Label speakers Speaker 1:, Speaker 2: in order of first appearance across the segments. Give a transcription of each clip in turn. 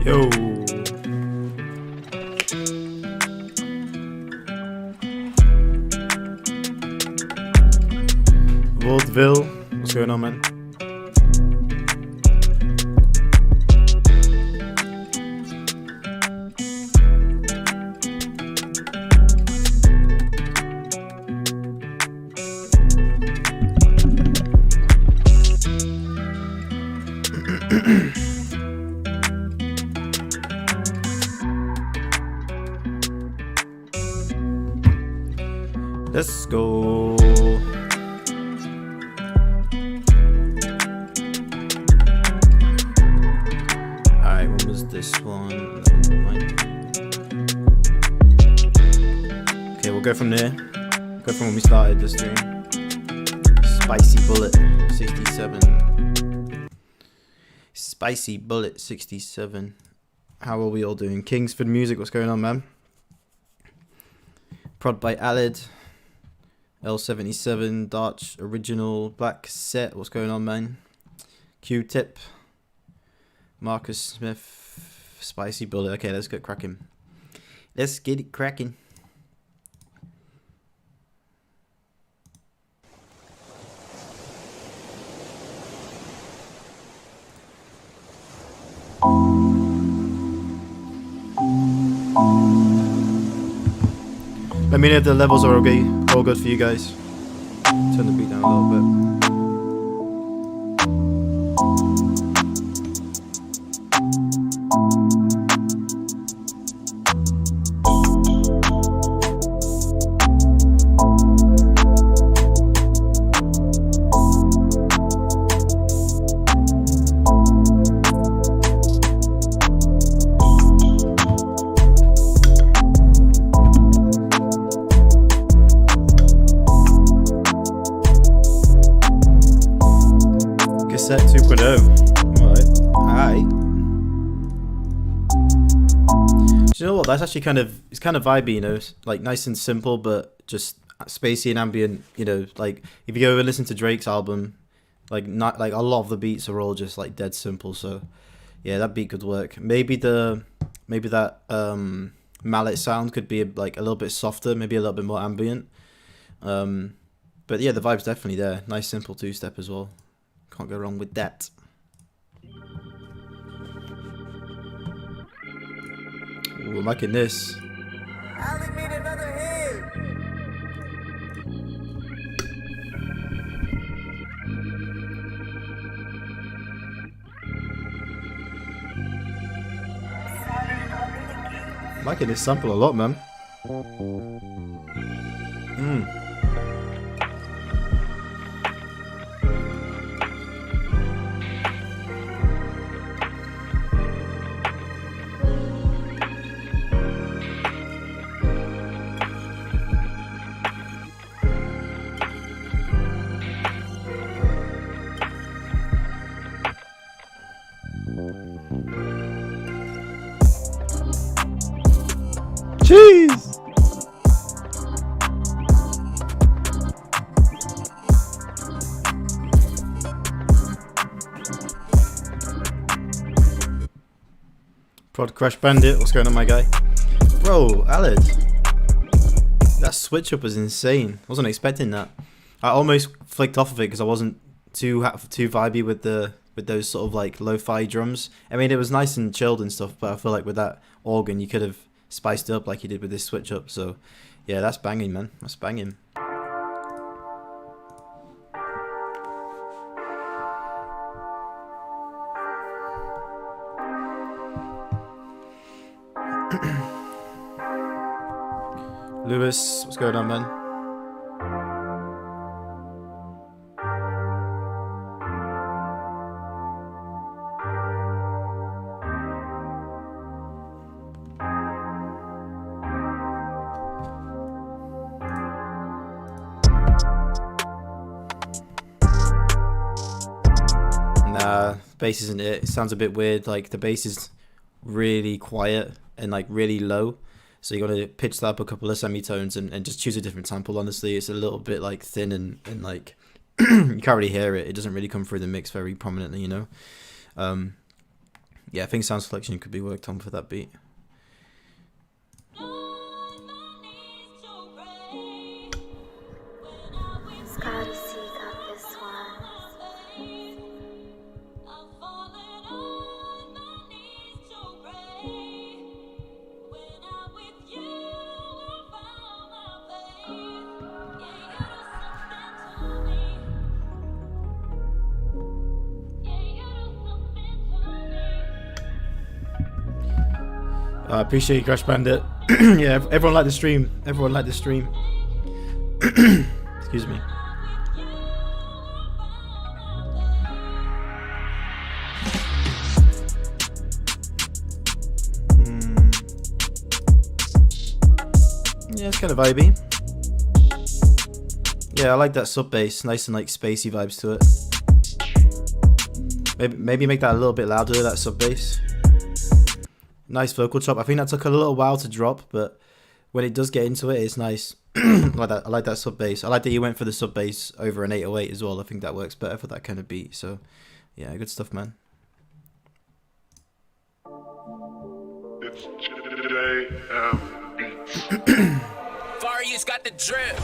Speaker 1: Yo. Vaudeville. What's going on, man? Let's go. Alright, when was this one? Okay, we'll go from there. Go from when we started the stream. Spicy Bullet 67. Spicy Bullet 67. How are we all doing? Kingsford Music, what's going on, man? Prod by Alid. L77, Darch Original, Black Set, what's going on, man? Q-Tip, Marcus Smith, Spicy Bullet. Okay, let's get cracking. Let's get it cracking. Let me know if the levels are okay, all good for you guys. Turn the beat down a little bit. Set 2.0. Alright. Do you know what? That's actually it's kind of vibey, you know, like nice and simple, but just spacey and ambient. You know, like if you go and listen to Drake's album, like not like a lot of the beats are all just like dead simple. So yeah, that beat could work. Maybe that mallet sound could be like a little bit softer, maybe a little bit more ambient. But yeah, the vibe's definitely there. Nice simple two-step as well. Can't go wrong with that. Ooh, I'm liking this.
Speaker 2: Ali made another hit.
Speaker 1: I'm liking this sample a lot, man. Jeez! Prod Crash Bandit, what's going on, my guy? Bro, Alid, that switch up was insane. I wasn't expecting that. I almost flicked off of it because I wasn't too vibey with those sort of like lo-fi drums. I mean, it was nice and chilled and stuff, but I feel like with that organ, you could have spiced it up like you did with this switch up. So yeah, that's banging, man. That's banging. Lewis, what's going on, man? Nah, bass isn't it. It sounds a bit weird. Like the bass is really quiet and like really low. So you got to pitch that up a couple of semitones and just choose a different sample. Honestly, it's a little bit like thin and like you can't really hear it. It doesn't really come through the mix very prominently, you know. Yeah, I think sound selection could be worked on for that beat.
Speaker 3: Scotty C got this one.
Speaker 1: I appreciate you, Crash Bandit. Yeah, everyone liked the stream. Everyone liked the stream. Excuse me. Yeah, it's kind of vibey. Yeah, I like that sub bass. Nice and like spacey vibes to it. Maybe make that a little bit louder, that sub bass. Nice vocal chop. I think that took a little while to drop, but when it does get into it, it's nice. I like that sub bass. I like that you went for the sub bass over an 808 as well. I think that works better for that kind of beat. So, yeah, good stuff, man.
Speaker 4: It's JM Beats.
Speaker 2: Various got the drip.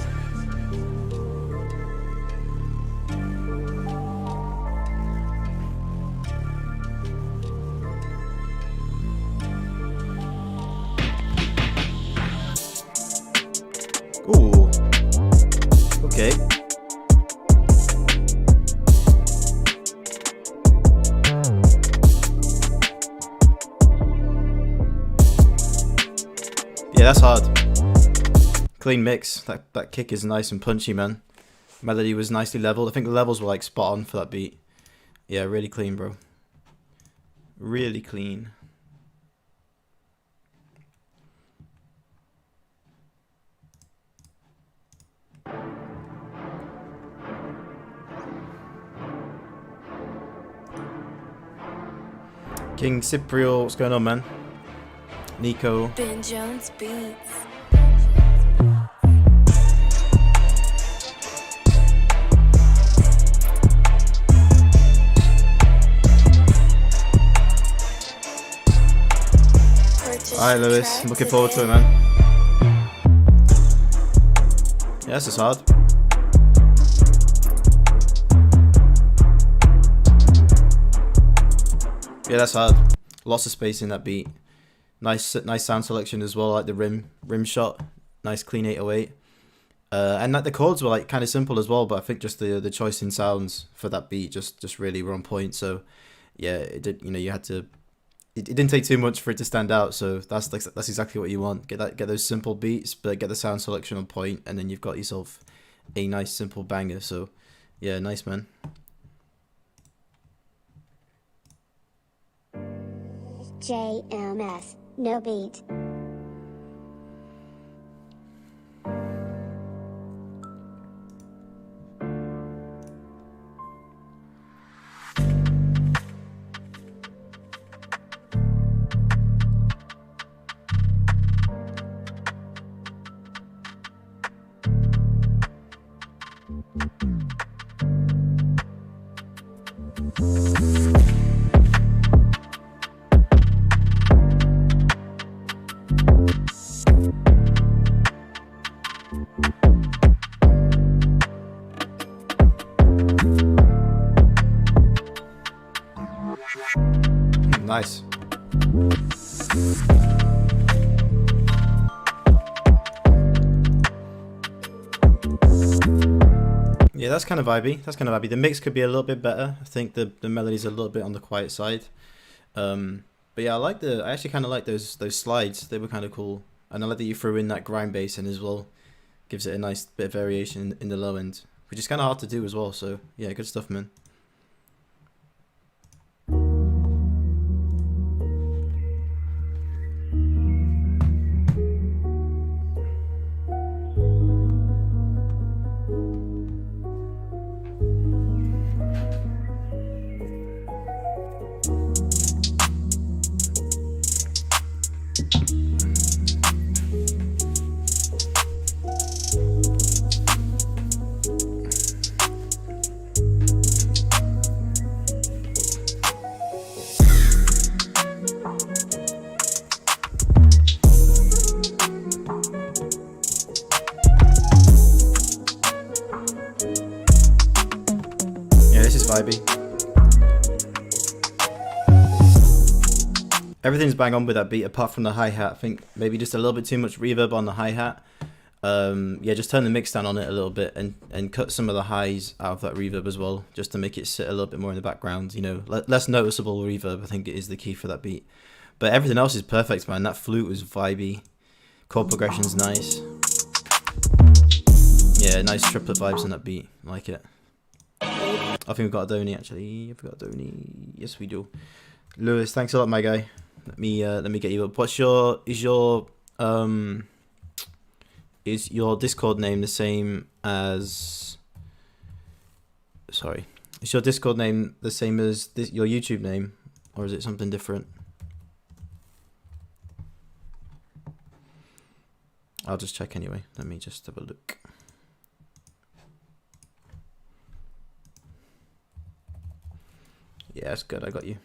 Speaker 1: Ooh. Okay. Yeah, that's hard. Clean mix. That kick is nice and punchy, man. Melody was nicely leveled. I think the levels were like spot on for that beat. Yeah, really clean, bro. Really clean. King Cypriel, what's going on, man? Nico.
Speaker 3: Ben Jones Beats.
Speaker 1: Alright, Lewis. I'm looking forward to it, man. Yeah, this is hard. Yeah, that's hard. Lots of space in that beat. Nice sound selection as well, like the rim shot. Nice clean 808. And like the chords were like kind of simple as well, but I think just the choice in sounds for that beat just really were on point. So yeah, it did. You know, you had to. It didn't take too much for it to stand out. So that's exactly what you want. Get those simple beats, but get the sound selection on point, and then you've got yourself a nice simple banger. So yeah, nice, man.
Speaker 5: JMS, no beat.
Speaker 1: Nice. Yeah, that's kind of vibey. The mix could be a little bit better. I think the melody's a little bit on the quiet side. But yeah, I actually kind of like those slides. They were kind of cool. And I like that you threw in that grind bass in as well. Gives it a nice bit of variation in the low end, which is kind of hard to do as well. So yeah, good stuff, man. everything's bang on with that beat apart from the hi-hat. I think maybe just a little bit too much reverb on the hi-hat. Yeah, just turn the mix down on it a little bit and cut some of the highs out of that reverb as well, just to make it sit a little bit more in the background, you know, less noticeable reverb. I think it is the key for that beat. But everything else is perfect, man. That flute was vibey. Chord progression's nice. Yeah, nice triplet vibes on that beat. I like it. I think we've got a Donny actually. Have we got a Donny? Yes, we do. Lewis, thanks a lot, my guy. Let me get you up. Is your Discord name the same as? Sorry, is your Discord name the same as your YouTube name, or is it something different? I'll just check anyway. Let me just have a look. Yeah, that's good. I got you.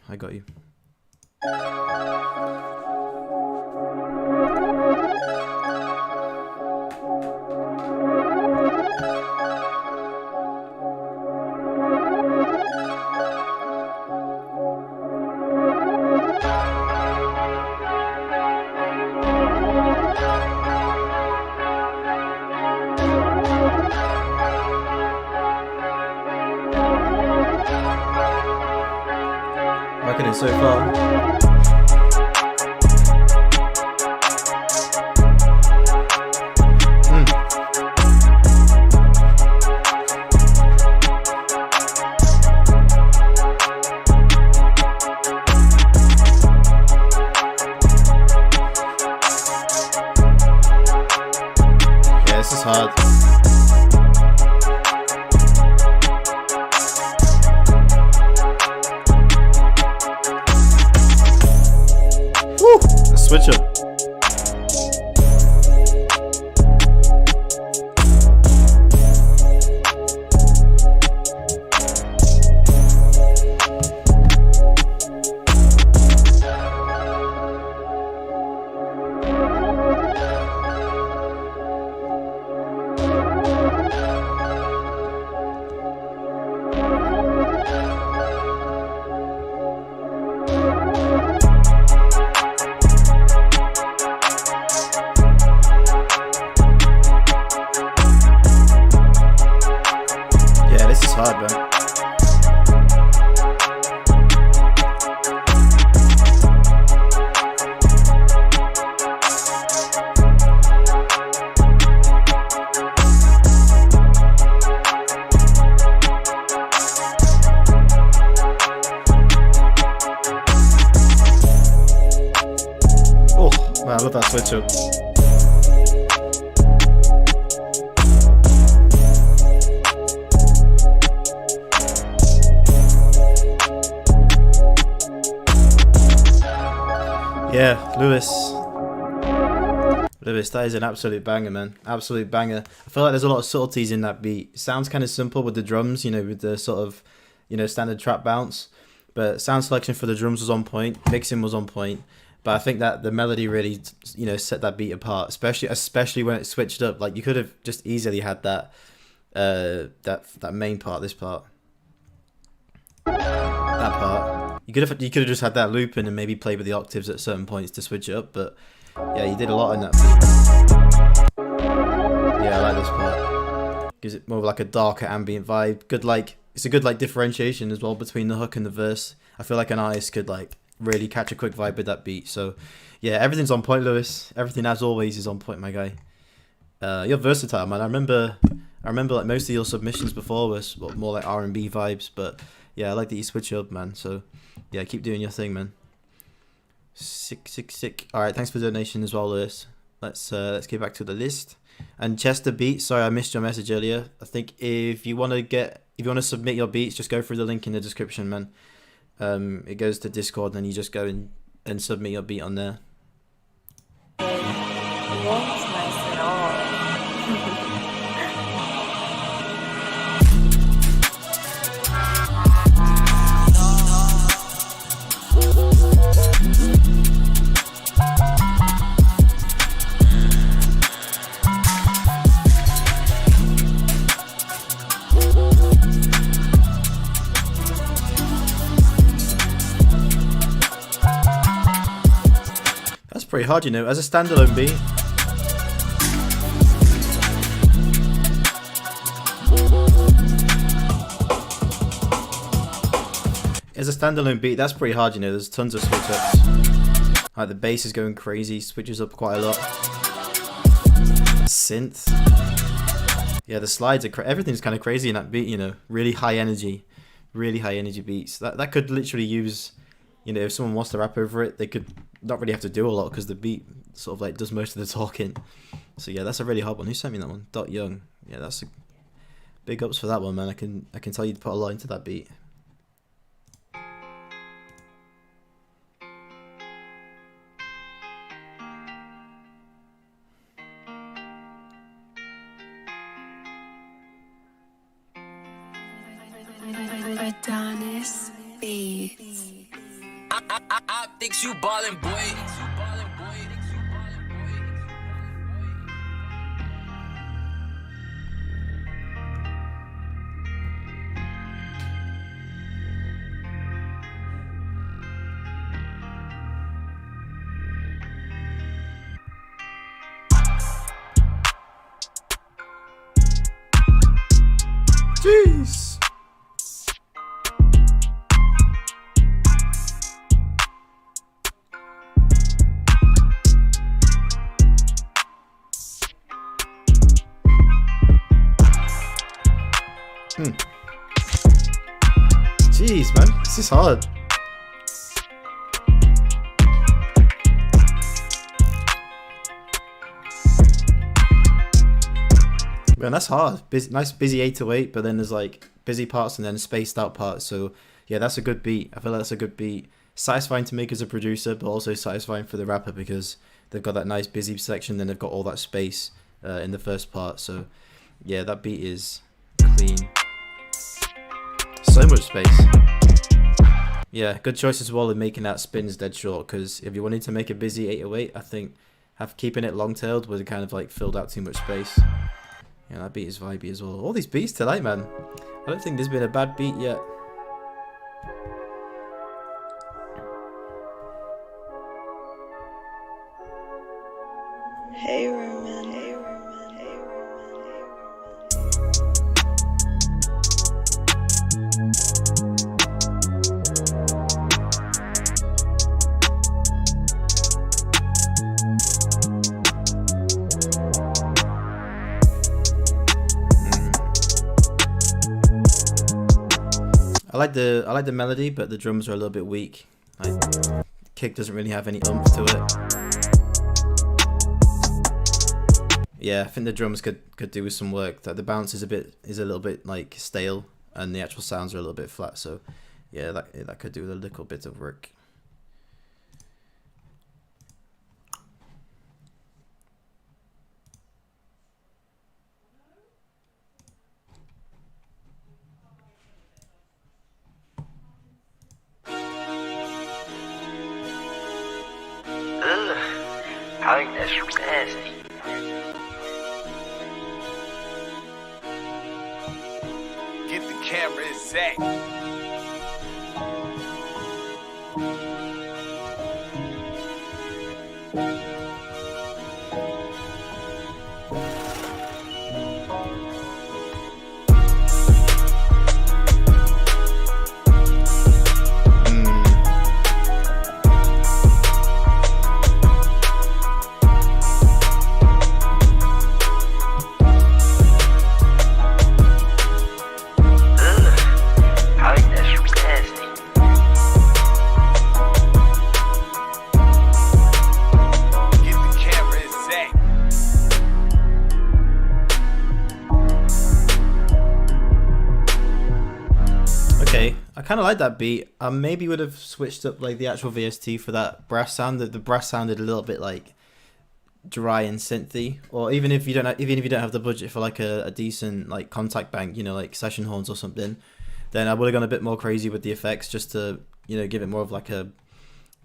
Speaker 1: Liking it so far. Yeah, this is hard. Switch up. Hard, man. Oh, man, I love that switch up. Yeah, Lewis, that is an absolute banger, man. Absolute banger. I feel like there's a lot of subtleties in that beat. It sounds kind of simple with the drums, you know, with the sort of, you know, standard trap bounce. But sound selection for the drums was on point. Mixing was on point. But I think that the melody really, you know, set that beat apart. Especially when it switched up. Like, you could have just easily had that, that main part, this part. That part. You could have just had that loop in and maybe played with the octaves at certain points to switch it up, but yeah, you did a lot in that beat. Yeah, I like this part. Gives it more of like a darker ambient vibe. Good, like, it's a good like differentiation as well between the hook and the verse. I feel like an artist could like really catch a quick vibe with that beat. So yeah, everything's on point, Lewis. Everything as always is on point, my guy. You're versatile, man. I remember like most of your submissions before was more like R&B vibes, but yeah, I like that you switch up, man. So yeah, keep doing your thing, man. Sick. All right, thanks for the donation as well, Lewis. Let's get back to the list. And Chester Beats, sorry I missed your message earlier. I think if you want to submit your beats, just go through the link in the description, man. It goes to Discord, and you just go and submit your beat on there.
Speaker 3: What's nice at all?
Speaker 1: pretty hard, you know, as a standalone beat. As a standalone beat, that's pretty hard, you know, there's tons of switch ups. Like the bass is going crazy, switches up quite a lot. Synth. Yeah, the slides are everything's kind of crazy in that beat, you know, really high energy beats. That could literally use, you know, if someone wants to rap over it, they could not really have to do a lot because the beat sort of like does most of the talking. So yeah, that's a really hard one. Who sent me that one? Dot Young. Yeah, that's a big ups for that one, man. I can tell you put a lot into that beat.
Speaker 5: Adonis Beats.
Speaker 2: I think you ballin', boy.
Speaker 1: Jeez. Jeez, man, this is hard. Man, that's hard. Nice busy 808, but then there's like busy parts and then spaced out parts. So yeah, that's a good beat. I feel like that's a good beat. Satisfying to make as a producer, but also satisfying for the rapper because they've got that nice busy section, then they've got all that space in the first part. So yeah, that beat is clean. So much space. Yeah, good choice as well in making that spins dead short, because if you wanted to make a busy 808, I think keeping it long-tailed would have kind of like filled out too much space. Yeah, that beat is vibey as well. All these beats tonight, man. I don't think there's been a bad beat yet.
Speaker 3: Hey Roman, hey Roman, hey Roman, hey
Speaker 1: I like the melody, but the drums are a little bit weak. Like, kick doesn't really have any oomph to it. Yeah, I think the drums could do with some work. That the bounce is a little bit like stale, and the actual sounds are a little bit flat. So yeah, that could do with a little bit of work.
Speaker 6: I think that's nasty.
Speaker 2: Get the camera exact.
Speaker 1: I kind of like that beat. I maybe would have switched up like the actual VST for that brass sound. The brass sounded a little bit like dry and synthy. Or even if you don't have the budget for like a decent like contact bank, you know, like session horns or something, then I would have gone a bit more crazy with the effects just to, you know, give it more of like a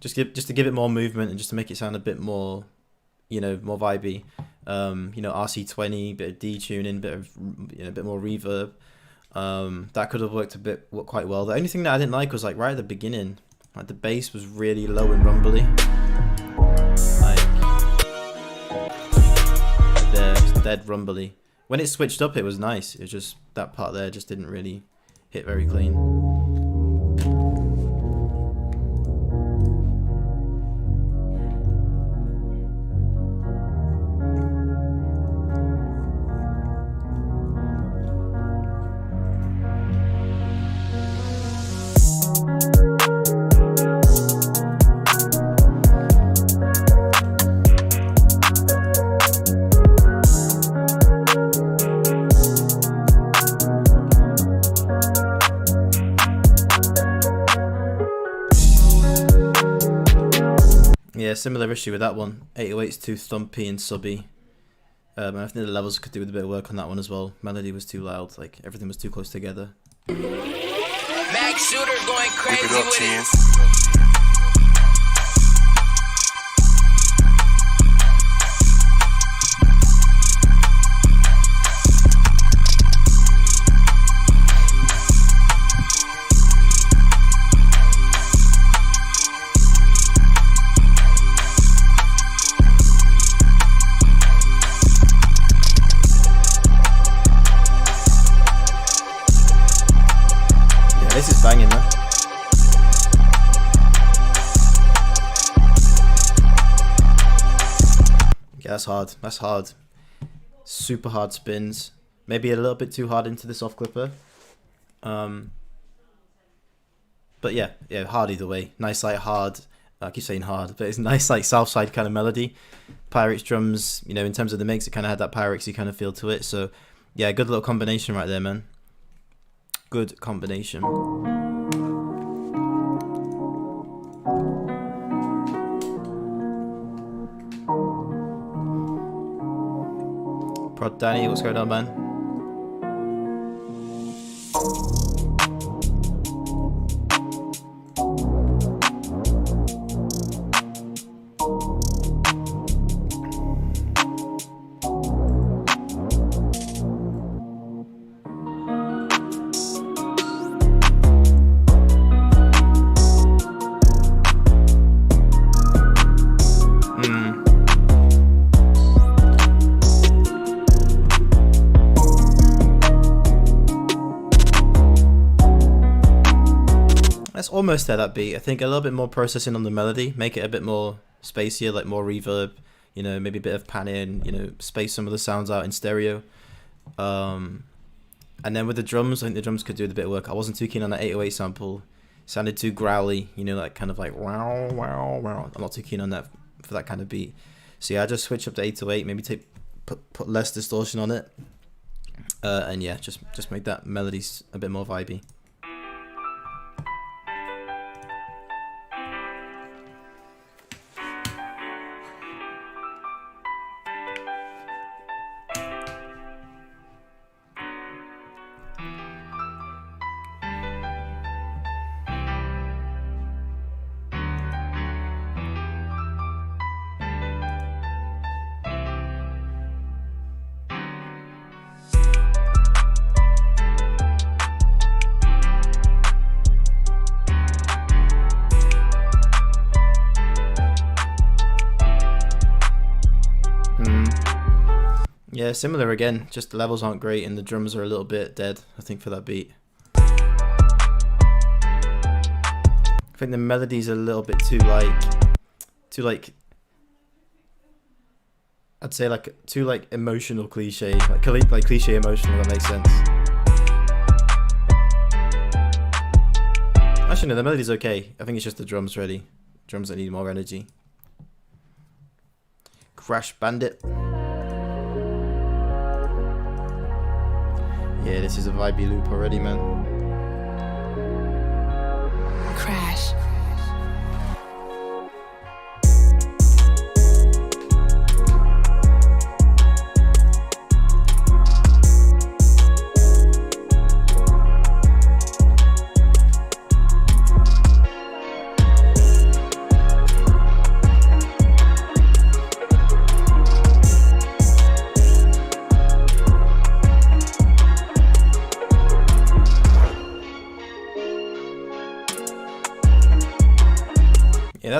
Speaker 1: just to give it more movement and just to make it sound a bit more, you know, more vibey. You know, RC20, bit of detuning, a bit more reverb. That could have worked quite well. The only thing that I didn't like was like right at the beginning, like the bass was really low and rumbly. Like dead rumbly. When it switched up, it was nice. It was just that part there just didn't really hit very clean. Yeah, similar issue with that one. 808's too thumpy and subby. I think the levels could do with a bit of work on that one as well. Melody was too loud, like everything was too close together.
Speaker 2: Max Shooter going crazy
Speaker 7: Keep it up,
Speaker 2: with
Speaker 7: Chance.
Speaker 2: it.
Speaker 1: This is banging, man. Yeah, that's hard. That's hard. Super hard spins. Maybe a little bit too hard into this off clipper. But yeah, hard either way. Nice, like hard. I keep saying hard, but it's nice, like Southside kind of melody. Pyrex drums, you know, in terms of the mix, it kind of had that Pyrexy kind of feel to it. So yeah, good little combination right there, man. Good combination. Prod Danny, what's going on, man? That's almost there, that beat. I think a little bit more processing on the melody, make it a bit more spacier, like more reverb, you know, maybe a bit of panning, you know, space some of the sounds out in stereo. And then with the drums, I think the drums could do with a bit of work. I wasn't too keen on that 808 sample. It sounded too growly, you know, like kind of like wow, wow, wow. I'm not too keen on that for that kind of beat. So yeah, I just switch up to 808, maybe put less distortion on it. And yeah, just make that melody a bit more vibey. Yeah, similar again, just the levels aren't great and the drums are a little bit dead, I think, for that beat. I think the melody's a little bit too like I'd say like too like emotional cliche, like cliche emotional, if that makes sense. Actually no, the melody's okay. I think it's just the drums really. Drums that need more energy. Crash Bandit. Yeah, this is a vibey loop already, man.
Speaker 5: Crash.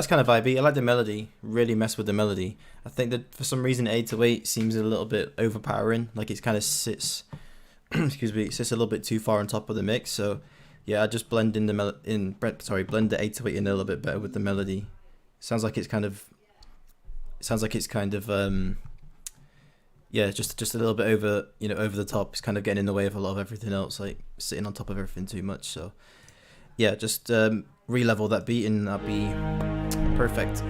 Speaker 1: that's kind of vibey. I like the melody. Really mess with the melody. I think that for some reason 808 seems a little bit overpowering. Like it kind of sits, excuse me, it sits a little bit too far on top of the mix. So yeah, I just blend in the blend the 808 in a little bit better with the melody. Sounds like it's kind of yeah, just a little bit over, you know, over the top. It's kind of getting in the way of a lot of everything else, like sitting on top of everything too much. So yeah, just re-level that beat and that'll be perfect.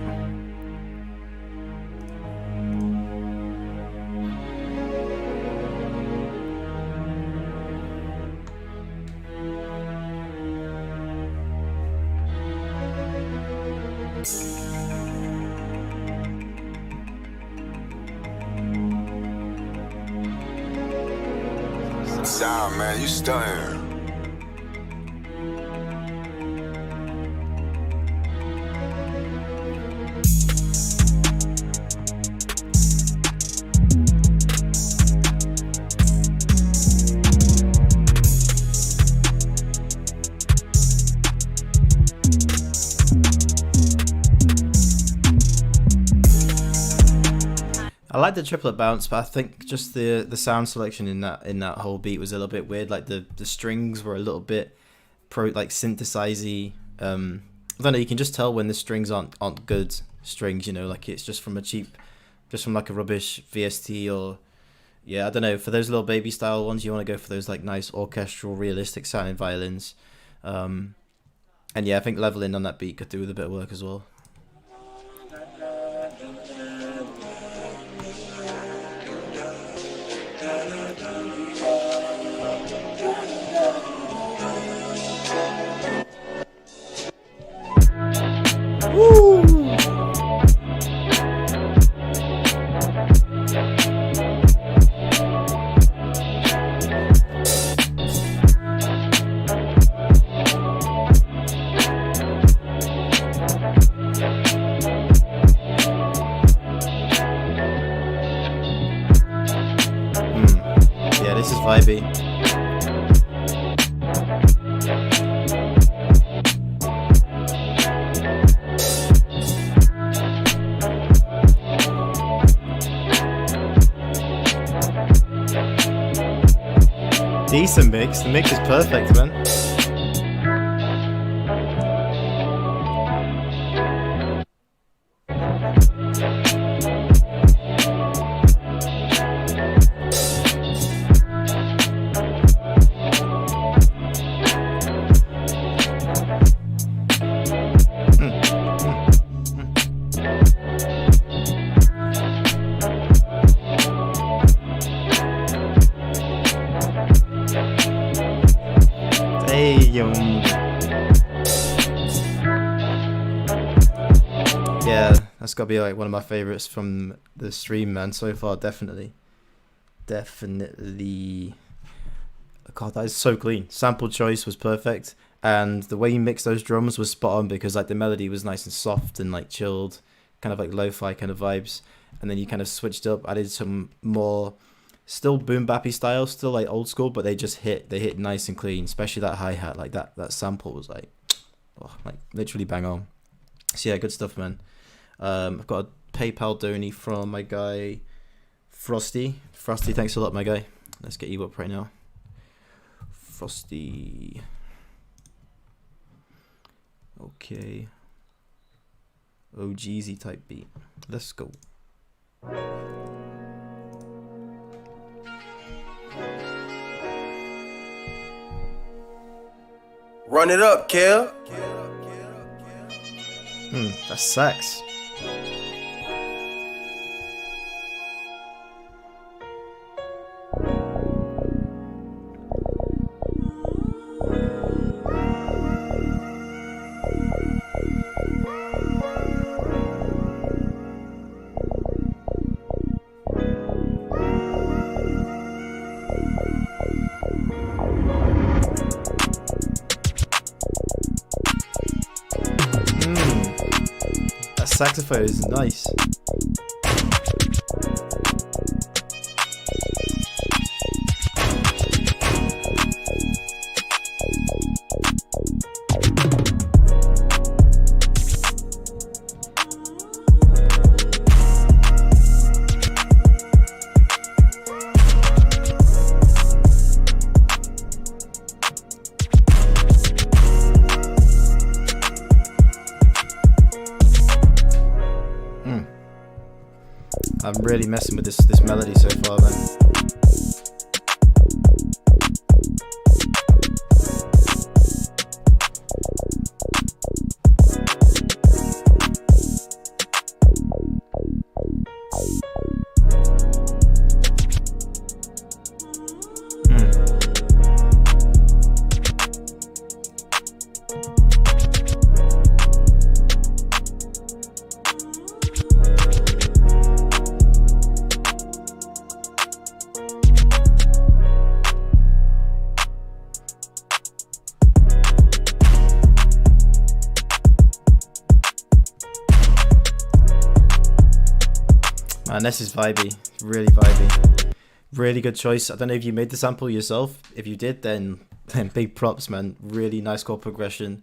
Speaker 7: Damn, man, you stunning.
Speaker 1: I like the triplet bounce, but I think just the sound selection in that whole beat was a little bit weird. Like the strings were a little bit synthesize-y. I don't know. You can just tell when the strings aren't good strings. You know, like it's just from like a rubbish VST or yeah, I don't know. For those little baby style ones, you want to go for those like nice orchestral, realistic sounding violins. And yeah, I think leveling on that beat could do with a bit of work as well. Yeah, this is vibey. Decent mix. The mix is perfect, man. Yeah, that's got to be like one of my favorites from the stream, man, so far. Definitely. God, that is so clean. Sample choice was perfect, and the way you mixed those drums was spot on because like the melody was nice and soft and like chilled, kind of like lo-fi kind of vibes, and then you kind of switched up, added some more still boom bappy style, still like old school, but they hit nice and clean, especially that hi-hat. Like that sample was like literally bang on. So yeah, good stuff, man. I've got a PayPal donee from my guy Frosty. Thanks a lot, my guy. Let's get you up right now. Frosty. Okay. OGZ type beat. Let's go.
Speaker 8: Run it up, Kel.
Speaker 1: That's sax. That saxophone is nice. I'm really messing with this melody so far, man. Man, this is vibey, really vibey. Really good choice. I don't know if you made the sample yourself. If you did, then big props, man. Really nice chord progression.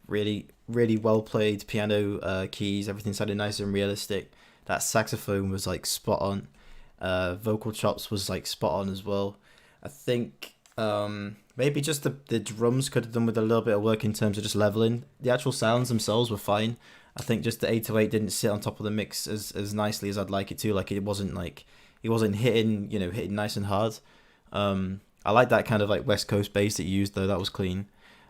Speaker 1: Really well played piano keys. Everything sounded nice and realistic. That saxophone was like spot on. Vocal chops was like spot on as well. I think maybe just the drums could have done with a little bit of work in terms of just leveling. The actual sounds themselves were fine. I think just the 808 didn't sit on top of the mix as nicely as I'd like it to. Like it wasn't hitting, you know, hitting nice and hard. I like that kind of like West Coast bass that you used though. That was clean.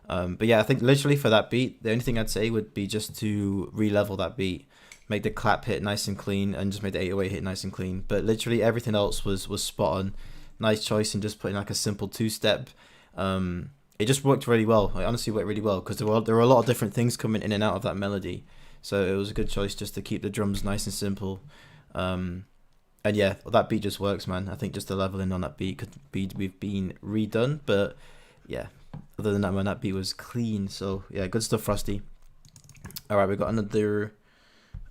Speaker 1: But yeah, I think literally for that beat, the only thing I'd say would be just to re-level that beat, make the clap hit nice and clean, and just make the 808 hit nice and clean. But literally everything else was spot on. Nice choice in just putting like a simple two-step. It just worked really well. It honestly worked really well because there were a lot of different things coming in and out of that melody. So it was a good choice just to keep the drums nice and simple. And yeah, that beat just works, man. I think just the leveling on that beat could be been redone, but yeah, other than that, man, that beat was clean. So yeah, good stuff, Frosty. All right, we got another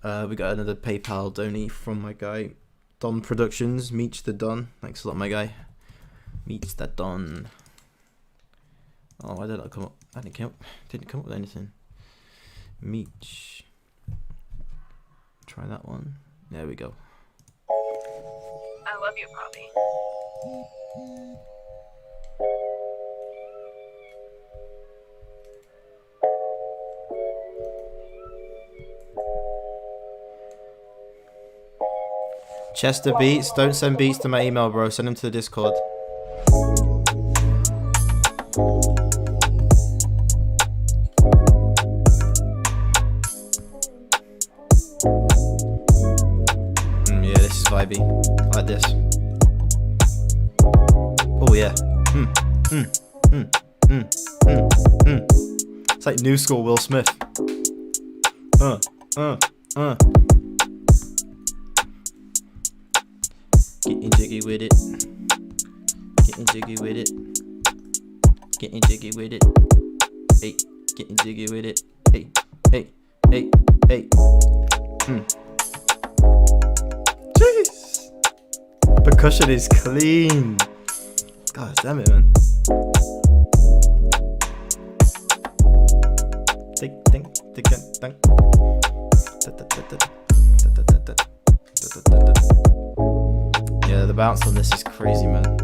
Speaker 1: PayPal donate from my guy Don Productions, Meech the Don. Thanks a lot, my guy. Meech the Don. Oh, why did that come up? I didn't come up with anything. Meech. Try that one. There we go.
Speaker 9: I love you, Poppy.
Speaker 1: Chester Beats, don't send beats to my email, bro. Send them to the Discord. Yeah, this is vibey. I like this. Oh yeah. It's like new school Will Smith. Getting jiggy with it. Getting jiggy with it. Getting jiggy with it. Hey, getting jiggy with it. Hey, hey, hey, hey. Jeez. Percussion is clean. God damn it, man. Tick, tick, tick, tick. Yeah, the bounce on this is crazy, man.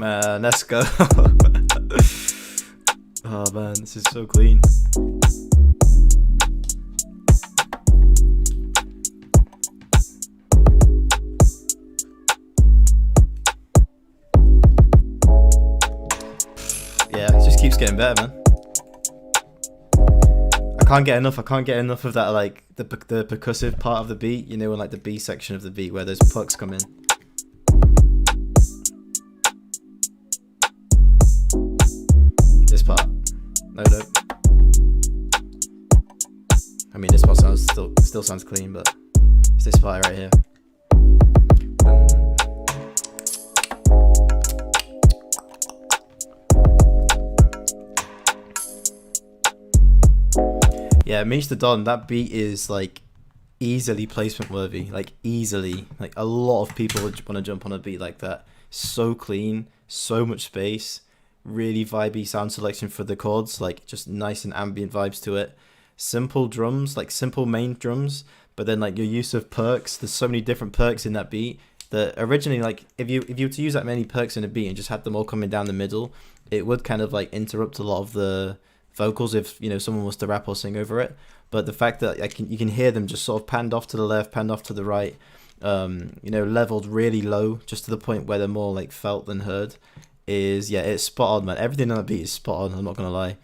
Speaker 1: Man, let's go. Oh man, this is so clean. Yeah, it just keeps getting better, man. I can't get enough of that, like the percussive part of the beat, you know, in like the B section of the beat where those plucks come in. This part, no dope. I mean, this part sounds still sounds clean, but it's this part right here. Yeah, Meets the Don, that beat is like easily placement worthy. Like easily. Like a lot of people would want to jump on a beat like that. So clean, so much space, really vibey sound selection for the chords, like just nice and ambient vibes to it. Simple drums, like simple main drums, but then like your use of perks, there's so many different perks in that beat that originally, like if you were to use that many perks in a beat and just had them all coming down the middle, it would kind of like interrupt a lot of the vocals if, you know, someone was to rap or sing over it. But the fact that you can hear them just sort of panned off to the left, panned off to the right, you know, leveled really low, just to the point where they're more like felt than heard, is, yeah, it's spot on, man. Everything on the beat is spot on, I'm not gonna lie.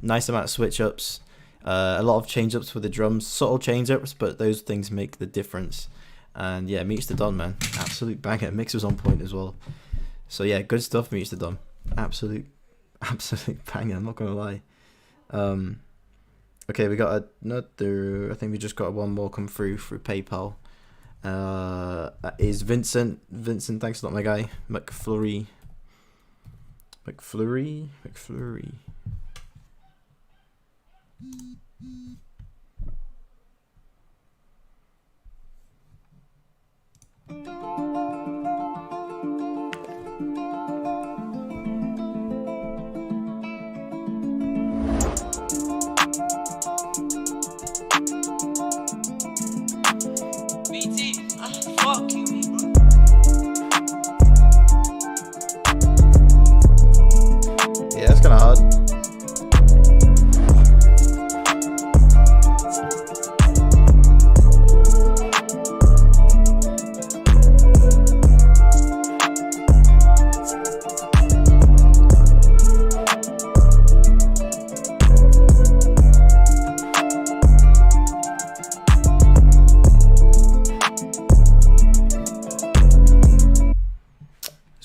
Speaker 1: Nice amount of switch ups, a lot of change ups with the drums, subtle change ups, but those things make the difference. And yeah, Meets the Don, man, absolute banger. Mix was on point as well. So yeah, good stuff, Meets the Don. Absolute banger, I'm not gonna lie. Okay, we got another, I think we just got one more come through PayPal. That is Vincent, thanks a lot, my guy. McFlurry.
Speaker 2: BT, fuck you, bro.
Speaker 1: Yeah, that's kind of hard.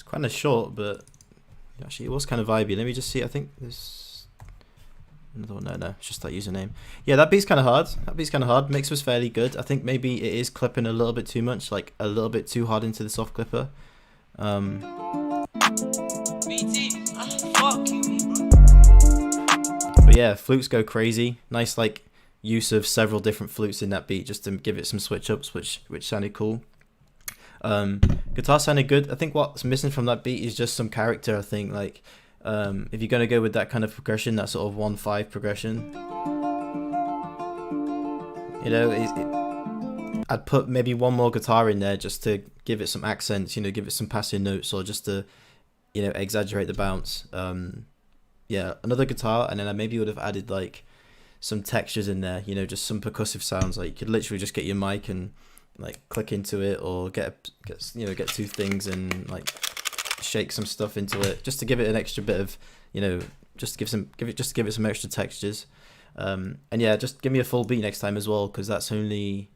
Speaker 1: Kind of short, but actually it was kind of vibey. Let me just see. I think there's another one. No, it's just that username. Yeah, that beat's kind of hard. Mix was fairly good. I think maybe it is clipping a little bit too much, like a little bit too hard into the soft clipper.
Speaker 2: BT, fuck you, bro.
Speaker 1: But yeah, flutes go crazy. Nice like use of several different flutes in that beat just to give it some switch ups, which sounded cool. Guitar sounded good. I think what's missing from that beat is just some character. I think like if you're gonna go with that kind of progression, that sort of 1/5 progression, you know, I'd put maybe one more guitar in there just to give it some accents, you know, give it some passing notes, or just to, you know, exaggerate the bounce. Yeah, another guitar, and then I maybe would have added like some textures in there, you know, just some percussive sounds. Like you could literally just get your mic and like click into it, or get two things and like shake some stuff into it, just to give it an extra bit of, you know, just to give it some extra textures. And yeah, just give me a full beat next time as well, because that's only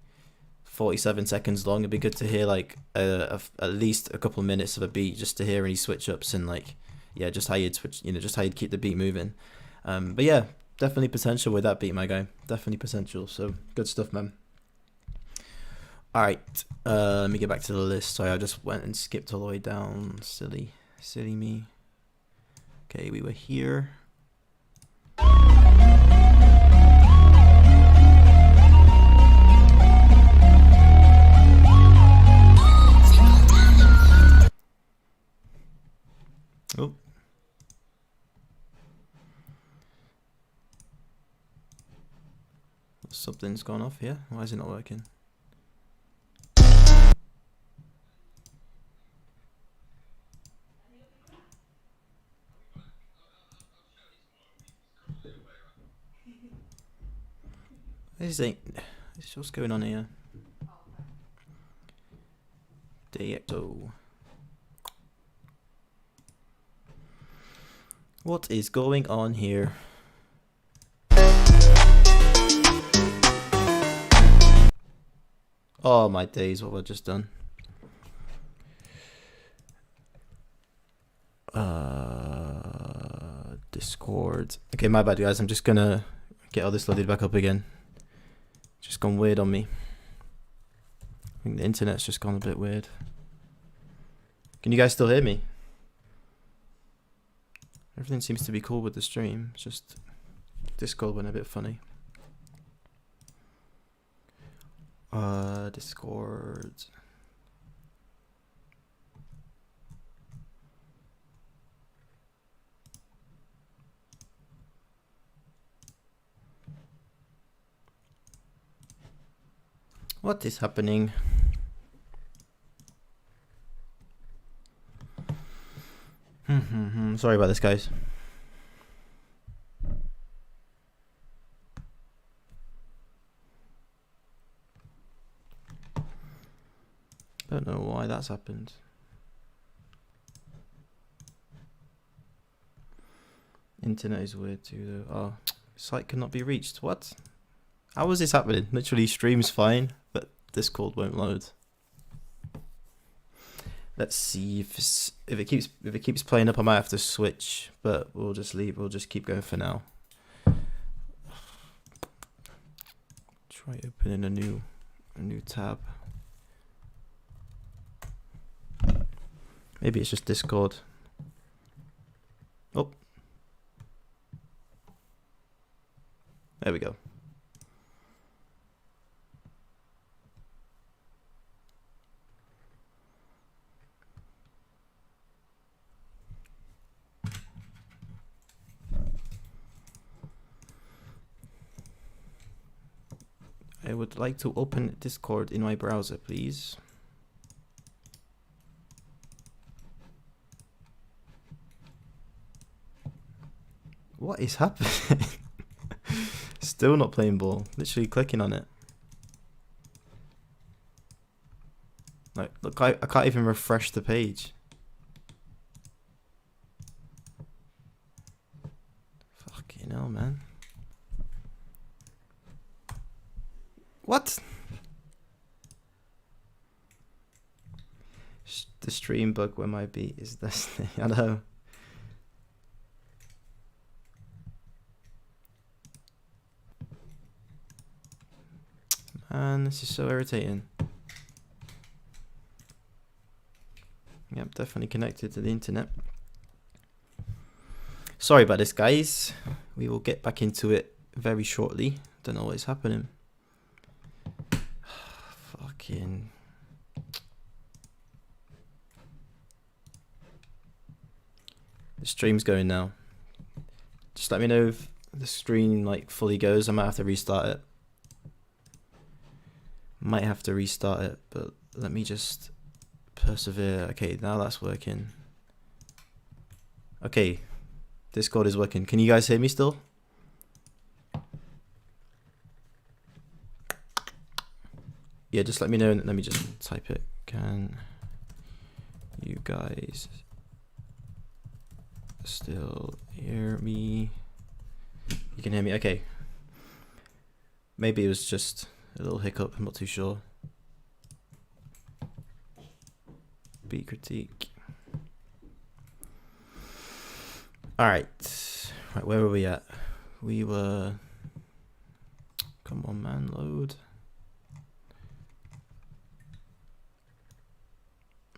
Speaker 1: 47 seconds long. It'd be good to hear like at least a couple of minutes of a beat, just to hear any switch ups and like, yeah, just how you'd switch, you know, just how you'd keep the beat moving. But yeah, definitely potential with that beat, my guy. Definitely potential. So good stuff, man. Alright, let me get back to the list. Sorry, I just went and skipped all the way down. Silly me. Okay, we were here. Oh. Something's gone off here. Why is it not working? What's going on here? DXO. What is going on here? Oh my days, what have I just done? Discord. Okay, my bad, guys. I'm just gonna get all this loaded back up again. Just gone weird on me. I think the internet's just gone a bit weird. Can you guys still hear me? Everything seems to be cool with the stream. It's just Discord went a bit funny. Discord. What is happening? Sorry about this, guys. Don't know why that's happened. Internet is weird too, though. Oh, site cannot be reached. What? How is this happening? Literally, stream's fine, but Discord won't load. Let's see if it keeps playing up. I might have to switch, but we'll just leave. We'll just keep going for now. Try opening a new tab. Maybe it's just Discord. Oh, there we go. I would like to open Discord in my browser, please. What is happening? Still not playing ball. Literally clicking on it. Like, look, I can't even refresh the page. Fucking hell, man. What? The stream bug where my beat is this thing. I know. Man, this is so irritating. Yep, definitely connected to the internet. Sorry about this, guys. We will get back into it very shortly. Don't know what is happening. Fucking. The stream's going now. Just let me know if the stream like fully goes. I might have to restart it. Might have to restart it, but let me just persevere. Okay, now that's working. Okay, Discord is working. Can you guys hear me still? Yeah, just let me know. Let me just type it. Can you guys still hear me? You can hear me. Okay. Maybe it was just a little hiccup. I'm not too sure. Beat critique. All right. Right. Where were we at? We were. Come on, man. Load.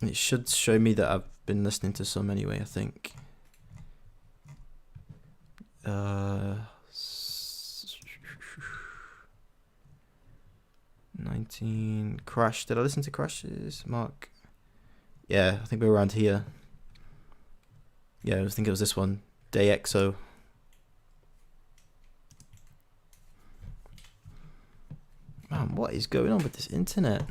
Speaker 1: It should show me that I've been listening to some anyway, I think. 19 Crash. Did I listen to Crashes? Mark. Yeah, I think we were around here. Yeah, I think it was this one. DayXO. Man, what is going on with this internet?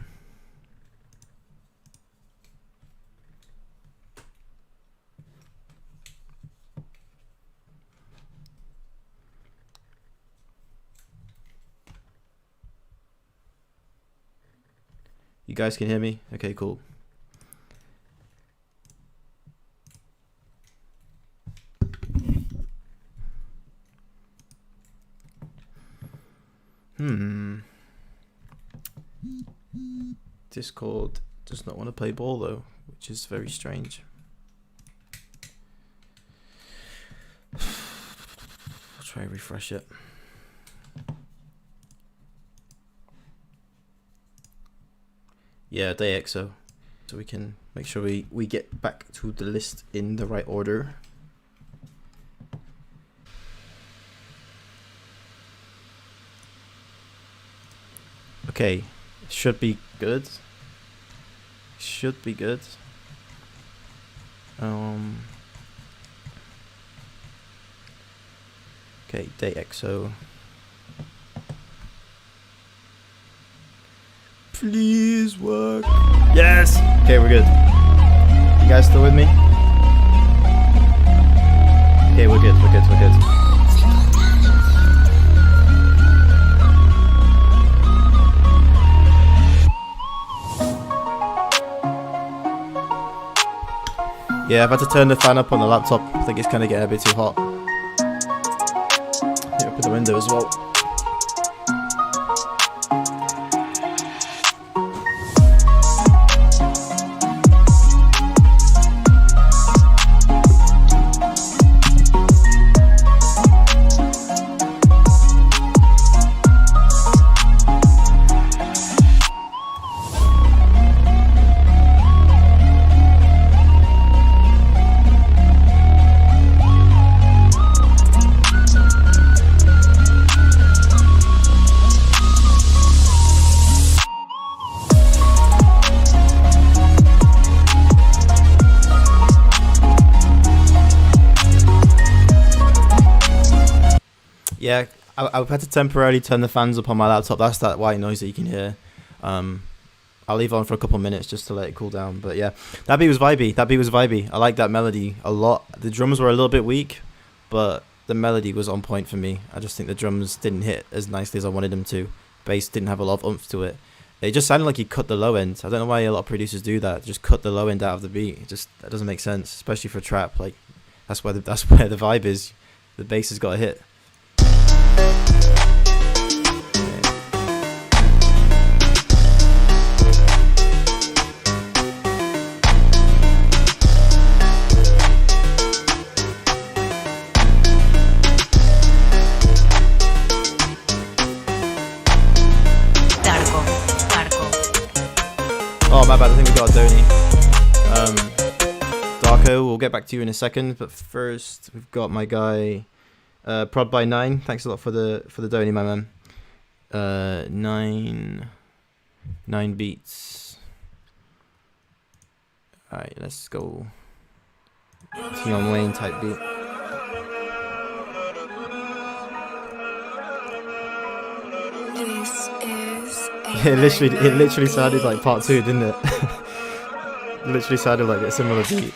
Speaker 1: You guys can hear me? Okay, cool. Discord does not want to play ball though, which is very strange. I'll try and refresh it. Yeah, DayXO. So we can make sure we get back to the list in the right order. Okay, Should be good. Should be good. Okay, date XO. Please work. Yes. Okay, we're good. You guys still with me? Okay, we're good. We're good. We're good. Yeah, I've had to turn the fan up on the laptop. I think it's kind of getting a bit too hot. Open the window as well. Yeah, I've had to temporarily turn the fans up on my laptop. That's that white noise that you can hear. I'll leave it on for a couple of minutes just to let it cool down. But yeah, that beat was vibey. That beat was vibey. I like that melody a lot. The drums were a little bit weak, but the melody was on point for me. I just think the drums didn't hit as nicely as I wanted them to. Bass didn't have a lot of oomph to it. It just sounded like he cut the low end. I don't know why a lot of producers do that. Just cut the low end out of the beat. That doesn't make sense, especially for trap. Like that's where the vibe is. The bass has got to hit. Oh my bad, I think we got a Donny. Darko, we'll get back to you in a second, but first we've got my guy Prod by 9. Thanks a lot for the Donny, my man. 9 beats. Alright, let's go. Tion Wayne type beat. It literally sounded like part 2, didn't it? It literally sounded like a similar beat.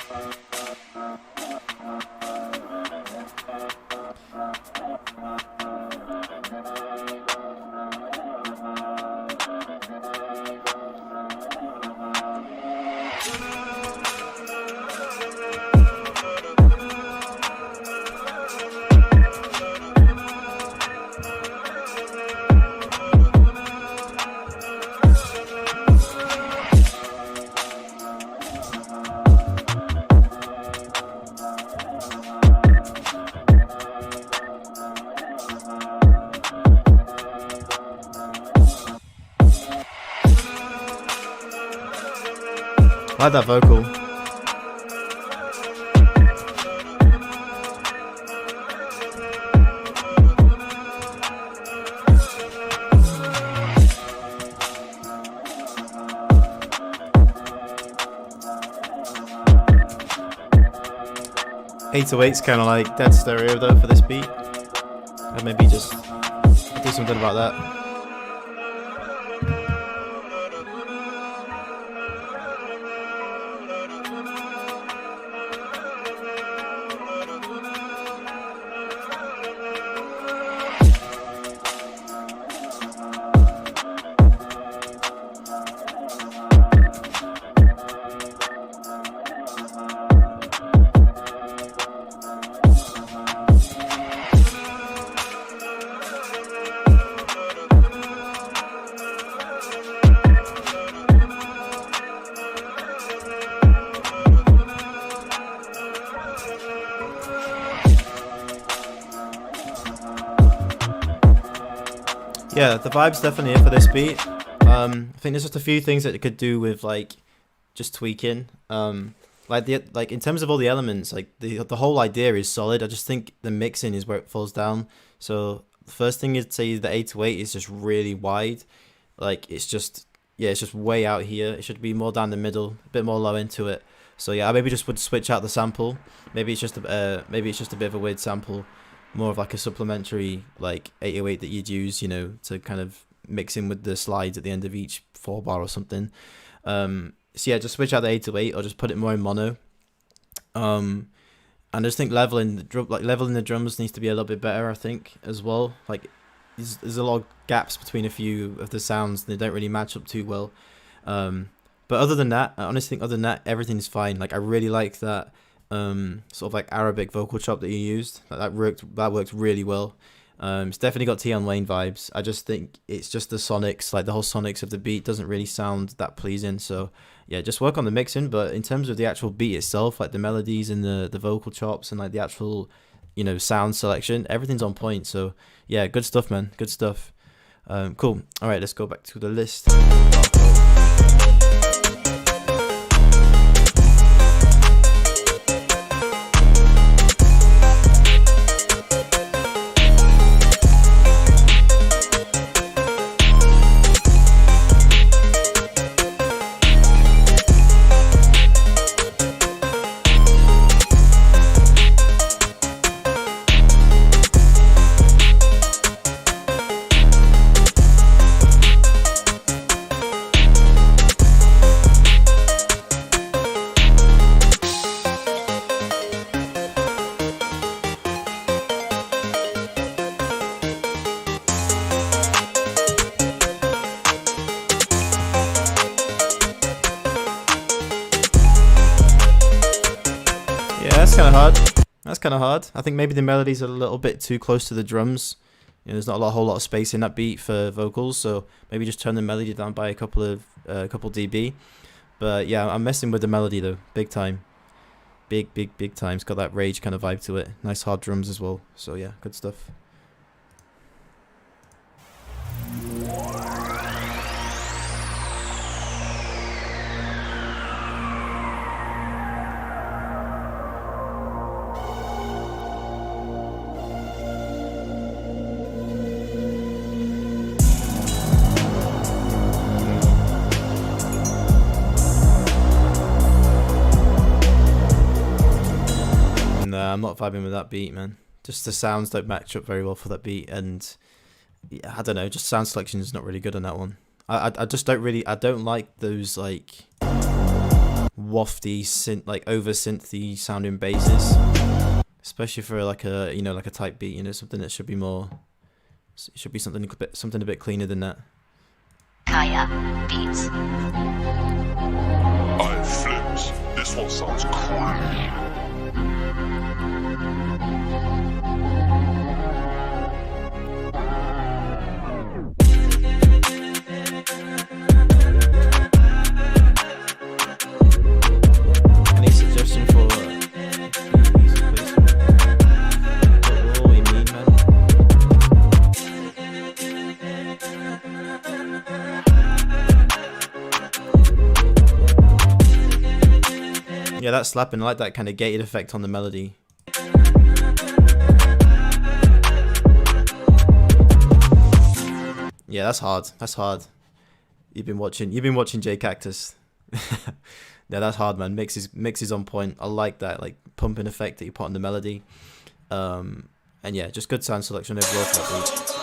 Speaker 1: I like that vocal. Eight to eight's kind of like dead stereo though for this beat. I'd maybe just do something about that. Yeah, the vibe's definitely here for this beat. I think there's just a few things that it could do with like just tweaking. Like in terms of all the elements, like the whole idea is solid. I just think the mixing is where it falls down. So the first thing you'd say is the 808 is just really wide. Like it's just yeah, it's just way out here. It should be more down the middle, a bit more low into it. So yeah, I maybe just would switch out the sample. Maybe it's just a bit of a weird sample, more of like a supplementary like 808 that you'd use, you know, to kind of mix in with the slides at the end of each 4-bar or something. So yeah, just switch out the 808 or just put it more in mono. And I just think leveling the drums needs to be a little bit better, I think, as well. Like there's a lot of gaps between a few of the sounds. They don't really match up too well. But other than that, I honestly think other than that, everything's fine. Like I really like that sort of like Arabic vocal chop that you used. That worked really well. It's definitely got Tion Wayne vibes. I just think it's just the sonics, like the whole sonics of the beat doesn't really sound that pleasing. So yeah, just work on the mixing. But in terms of the actual beat itself, like the melodies and the vocal chops and like the actual, you know, sound selection, everything's on point. So yeah, good stuff, man. Good stuff. Cool. All right, let's go back to the list. That's kind of hard. I think maybe the melodies are a little bit too close to the drums. You know, there's not a whole lot of space in that beat for vocals, so maybe just turn the melody down by a couple dB. But yeah, I'm messing with the melody though, big time, big time. It's got that rage kind of vibe to it. Nice hard drums as well. So yeah, good stuff. I'm not vibing with that beat, man. Just the sounds don't match up very well for that beat, and yeah, I don't know, just sound selection is not really good on that one. I just don't like those like wafty synth, like over synthy sounding basses, especially for like a, you know, like a type beat, you know, something that should be more, it should be something a bit cleaner than that.
Speaker 10: Kaya Beats.
Speaker 4: I flips. This one sounds cool.
Speaker 1: Yeah, that's slapping. I like that kind of gated effect on the melody. Yeah, that's hard. That's hard. You've been watching J Cactus. Yeah, that's hard, man. Mix is on point. I like that like pumping effect that you put on the melody. And yeah, just good sound selection overall for that beat.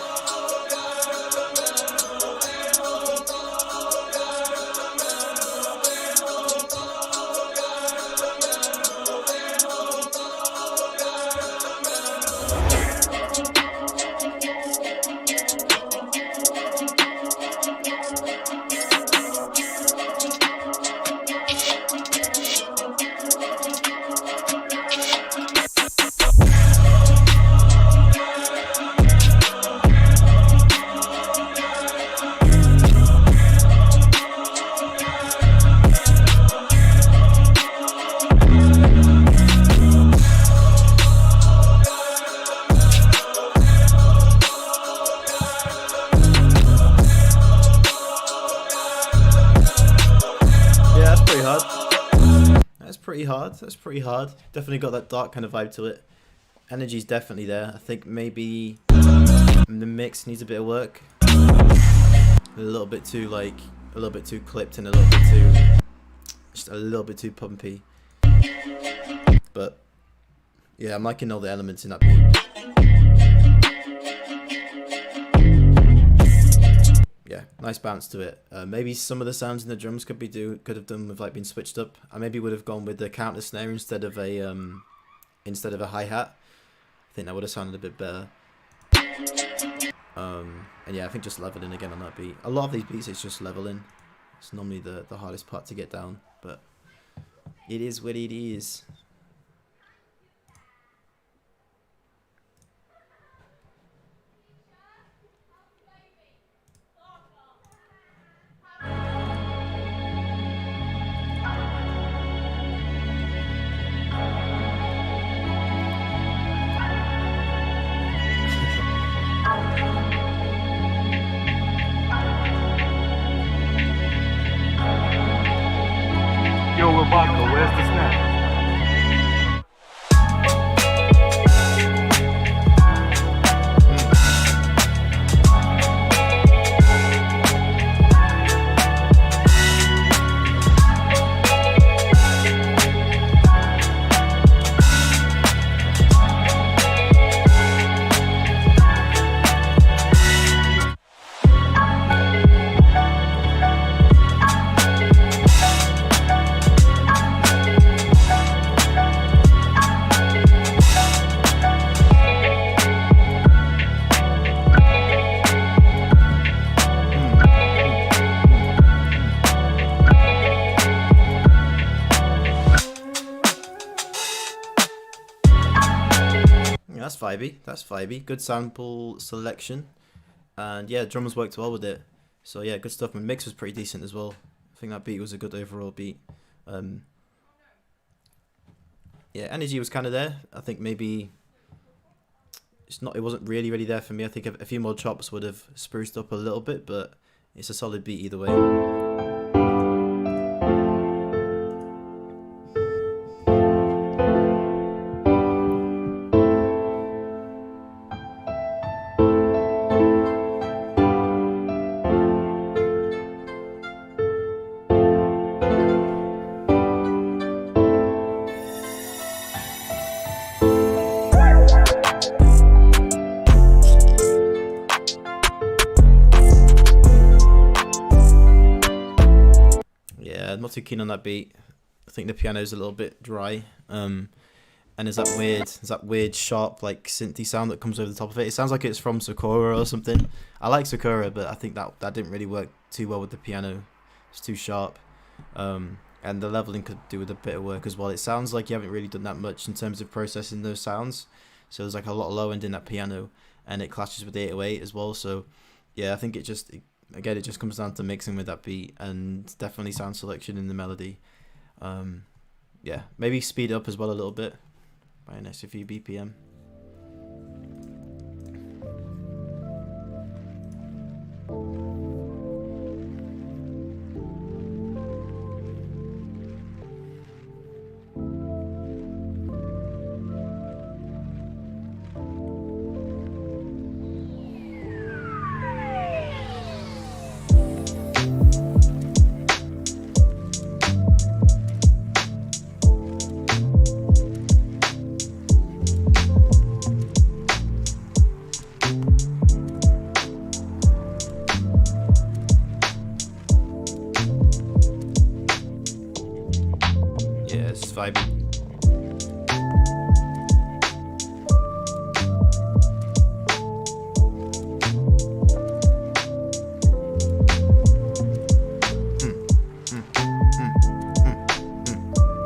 Speaker 1: That's pretty hard. Definitely got that dark kind of vibe to it. Energy's definitely there. I think maybe the mix needs a bit of work. A little bit too like too clipped and a little bit too, just a little bit too pumpy. But yeah, I'm liking all the elements in that beat. Yeah, nice bounce to it. Maybe some of the sounds in the drums could have done with like being switched up. I maybe would have gone with the counter snare instead of a hi-hat. I think that would have sounded a bit better. And yeah, I think just leveling again on that beat. A lot of these beats it's just leveling. It's normally the hardest part to get down, but it is what it is.
Speaker 11: Yo, Rebecca, where's the snap?
Speaker 1: That's vibey. That's vibey. Good sample selection, and yeah, drummers worked well with it. So yeah, good stuff. My mix was pretty decent as well. I think that beat was a good overall beat. Yeah, energy was kind of there. I think maybe it wasn't really there for me. I think a few more chops would have spruced up a little bit, but it's a solid beat either way. I'm not too keen on that beat. I think the piano's a little bit dry, and there's that weird sharp like synthy sound that comes over the top of it. It sounds like it's from Sakura or something. I like Sakura, but I think that didn't really work too well with the piano. It's too sharp, and the leveling could do with a bit of work as well. It sounds like you haven't really done that much in terms of processing those sounds. So there's like a lot of low end in that piano, and it clashes with the 808 as well. So yeah, I think it just comes down to mixing with that beat and definitely sound selection in the melody. Yeah, maybe speed up as well a little bit by an extra few BPM. Vibe.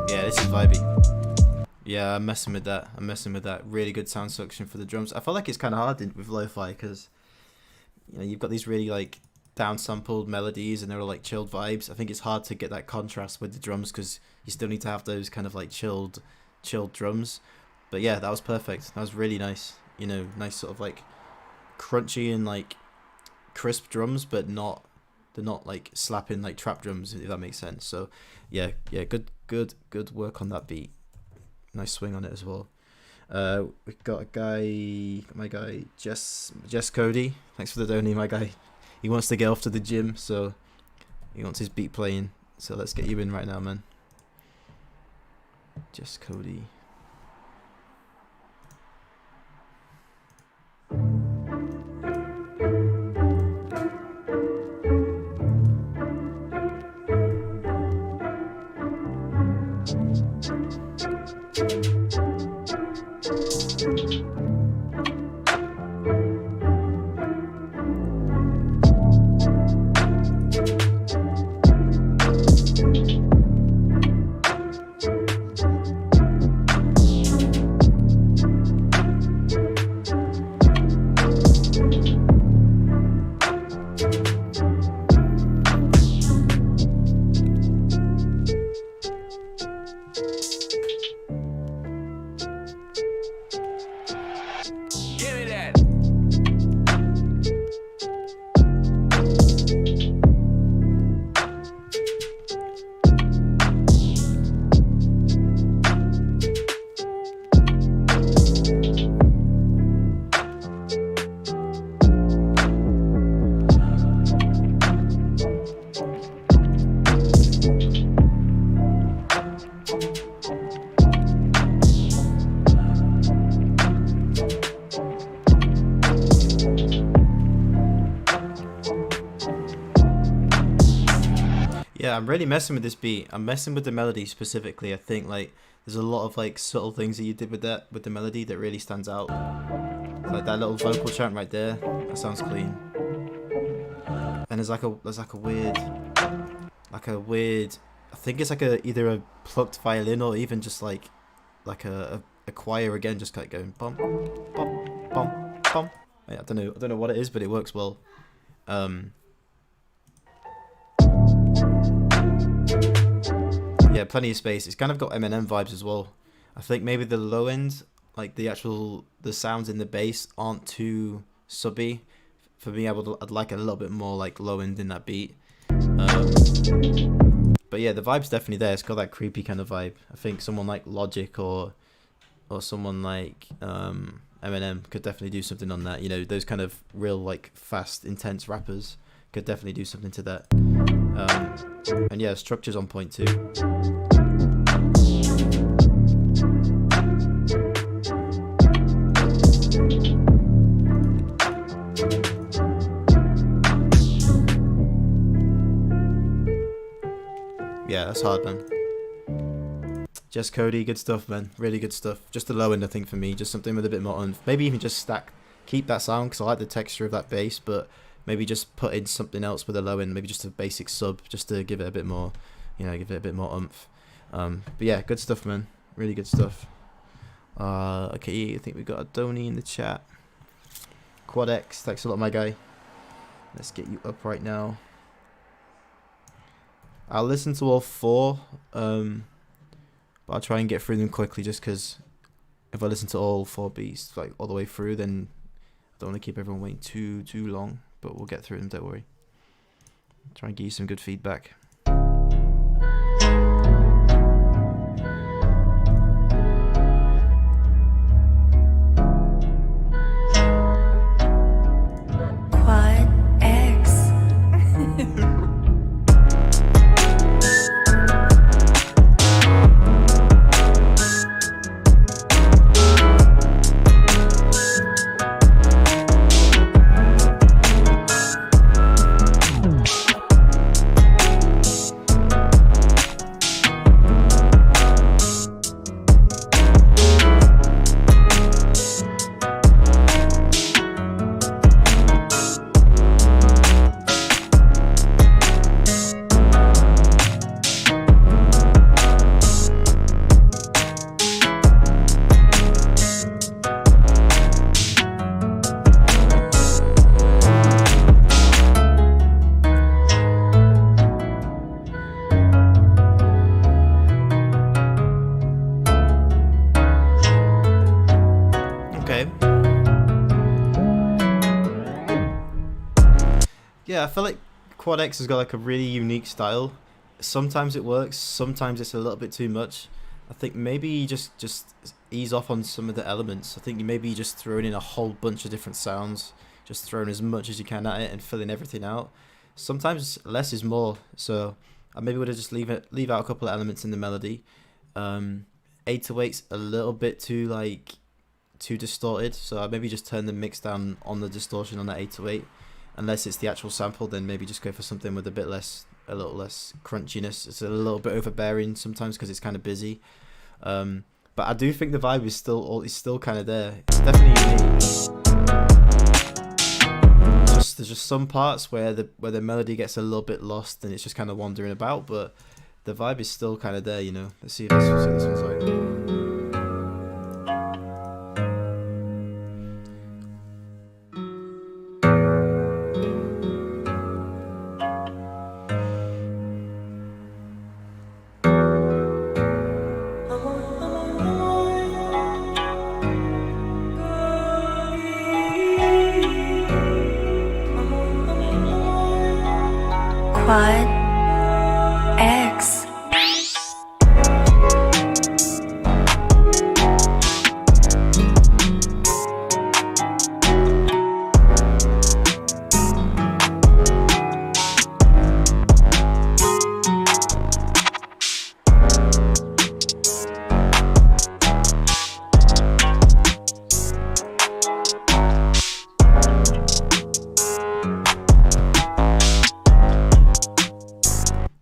Speaker 1: Yeah, this is vibey. Yeah, I'm messing with that. Really good sound selection for the drums. I feel like it's kind of hard with lo-fi because you've got these really like down-sampled melodies and they're all like chilled vibes. I think it's hard to get that contrast with the drums because you still need to have those kind of like chilled drums. But yeah, that was perfect. That was really nice. Nice sort of like crunchy and like crisp drums, but they're not like slapping like trap drums, if that makes sense. So yeah, good work on that beat. Nice swing on it as well. We've got my guy Jess Cody. Thanks for the donate, my guy. He wants to get off to the gym, so He wants his beat playing, so let's get you in right now, man. Just Cody.
Speaker 2: Give me that.
Speaker 1: Yeah, I'm really messing with this beat. I'm messing with the melody specifically. I think like there's a lot of like subtle things that you did with the melody that really stands out. Like that little vocal chant right there. That sounds clean. And there's like a weird I think it's like either a plucked violin or even just like a choir again, just like going bum bum bum bum. I don't know what it is, but it works well. Yeah, plenty of space. It's kind of got Eminem vibes as well. I think maybe the low end, like the sounds in the bass aren't too subby for being able to. I'd like a little bit more like low end in that beat. But yeah, the vibe's definitely there. It's got that creepy kind of vibe. I think someone like Logic or someone like Eminem could definitely do something on that. You know, those kind of real like fast, intense rappers could definitely do something to that. And yeah, structure's on point too. Yeah, that's hard, man. Just Cody, good stuff, man. Really good stuff. Just the low end, I think, for me. Just something with a bit more oomph. Maybe even just keep that sound, because I like the texture of that bass, but maybe just put in something else with a low end. Maybe just a basic sub, just to give it a bit more, give it a bit more oomph. But yeah, good stuff, man. Really good stuff. Okay, I think we got a Donny in the chat. Quad X, thanks a lot, my guy. Let's get you up right now. I'll listen to all four, but I'll try and get through them quickly, just because if I listen to all four beats like all the way through, then I don't want to keep everyone waiting too long. But we'll get through them, don't worry. Try and give you some good feedback.
Speaker 5: Quad X.
Speaker 1: Yeah, I feel like Quad X has got like a really unique style. Sometimes it works, sometimes it's a little bit too much. I think maybe just ease off on some of the elements. I think maybe just throwing in a whole bunch of different sounds, just throwing as much as you can at it and filling everything out. sometimes less is more. So I maybe would have just leave out a couple of elements in the melody. 808's a little bit too distorted, so I maybe just turn the mix down on the distortion on that 808. Unless it's the actual sample, then maybe just go for something with a little less crunchiness. It's a little bit overbearing sometimes because it's kind of busy. But I do think the vibe is still kind of there. It's definitely unique. There's just some parts where the melody gets a little bit lost and it's just kind of wandering about, but the vibe is still kind of there, you know. Let's see what this one's like.
Speaker 5: Quad X.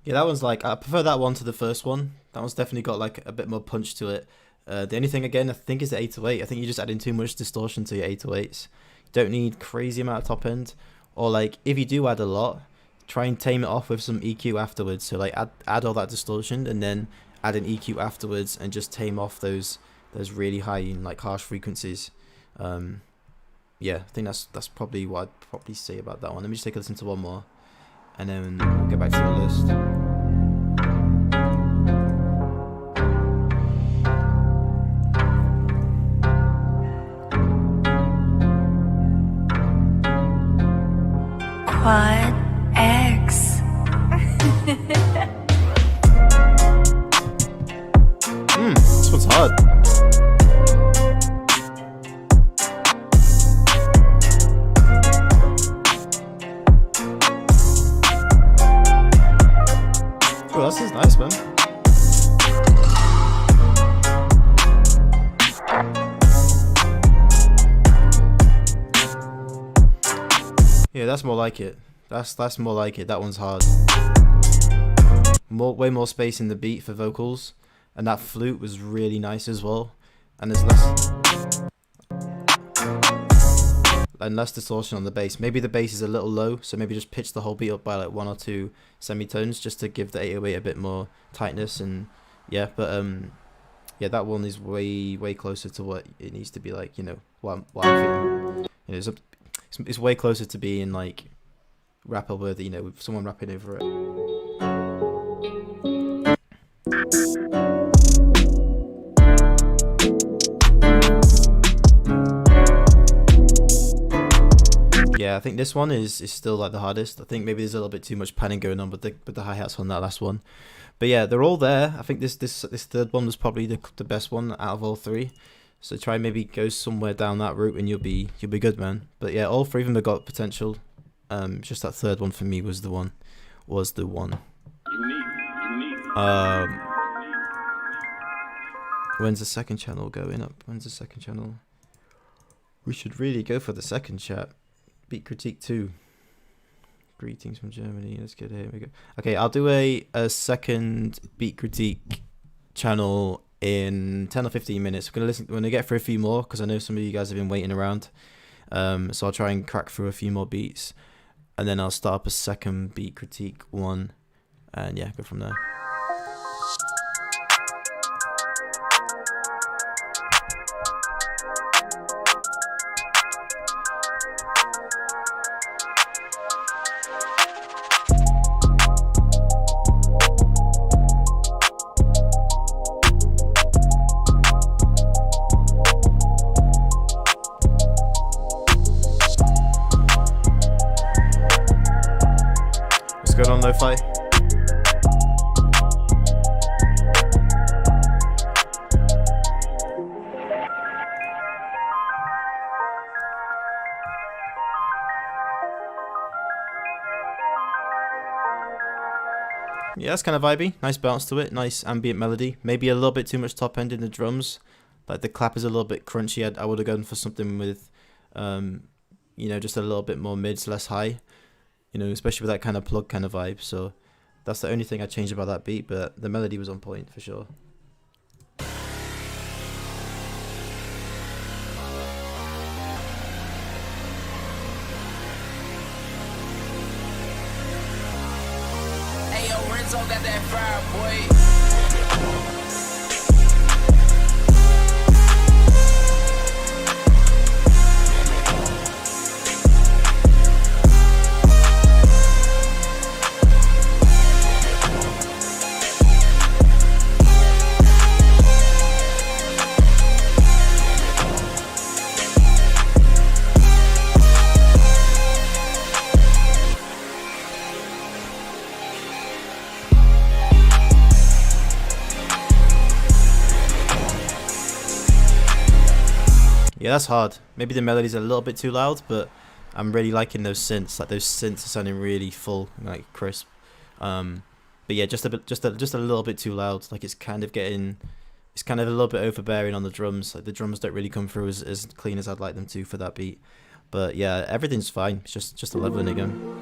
Speaker 1: Yeah, that one's like, I prefer that one to the first one. That one's definitely got like a bit more punch to it. The only thing again, I think, is the 808. I think you're just adding too much distortion to your 808s. You don't need crazy amount of top end. Or like, if you do add a lot, try and tame it off with some EQ afterwards. So like add all that distortion and then add an EQ afterwards and just tame off those really high and like harsh frequencies. Yeah, I think that's probably what I'd probably say about that one. Let me just take a listen to one more, and then we'll get back to the list.
Speaker 5: Quad X.
Speaker 1: This one's hard. Oh, this is nice, man. Yeah, that's more like it. That's more like it. That one's hard. Way more space in the beat for vocals, and that flute was really nice as well. And there's less distortion on the bass. Maybe the bass is a little low, so maybe just pitch the whole beat up by like 1 or 2 semitones just to give the 808 a bit more tightness. And yeah, but yeah, that one is way closer to what it needs to be like. You know, what I'm feeling. You know, it's way closer to being like rapper worthy, you know, with someone rapping over it. Yeah, I think this one is still like the hardest. I think maybe there's a little bit too much panning going on with the hi-hats on that last one. But yeah, they're all there. I think this third one was probably the best one out of all 3. So try and maybe go somewhere down that route and you'll be good, man. But yeah, all 3 of them have got potential. Just that third one for me was the one. When's the second channel going up? When's the second channel? We should really go for the second chat. Beat Critique 2. Greetings from Germany. Let's get here we go. Okay, I'll do a second Beat Critique channel in 10 or 15 minutes. We're gonna get through a few more because I know some of you guys have been waiting around. So I'll try and crack through a few more beats, and then I'll start up a second Beat Critique one, and yeah, go from there. What's going on, Lo-Fi? Yeah, that's kind of vibey. Nice bounce to it. Nice ambient melody. Maybe a little bit too much top end in the drums. Like the clap is a little bit crunchy. I would have gone for something with, you know, just a little bit more mids, less high. You know, especially with that kind of plug kind of vibe. So that's the only thing I changed about that beat. But the melody was on point for sure.
Speaker 2: Hey, yo, Renzo got that fire, boy.
Speaker 1: Yeah, that's hard. Maybe the melody's a little bit too loud, but I'm really liking those synths. Like those synths are sounding really full, and, like crisp. But yeah, just a little bit too loud. Like it's kind of a little bit overbearing on the drums. Like the drums don't really come through as clean as I'd like them to for that beat. But yeah, everything's fine. It's just a leveling again.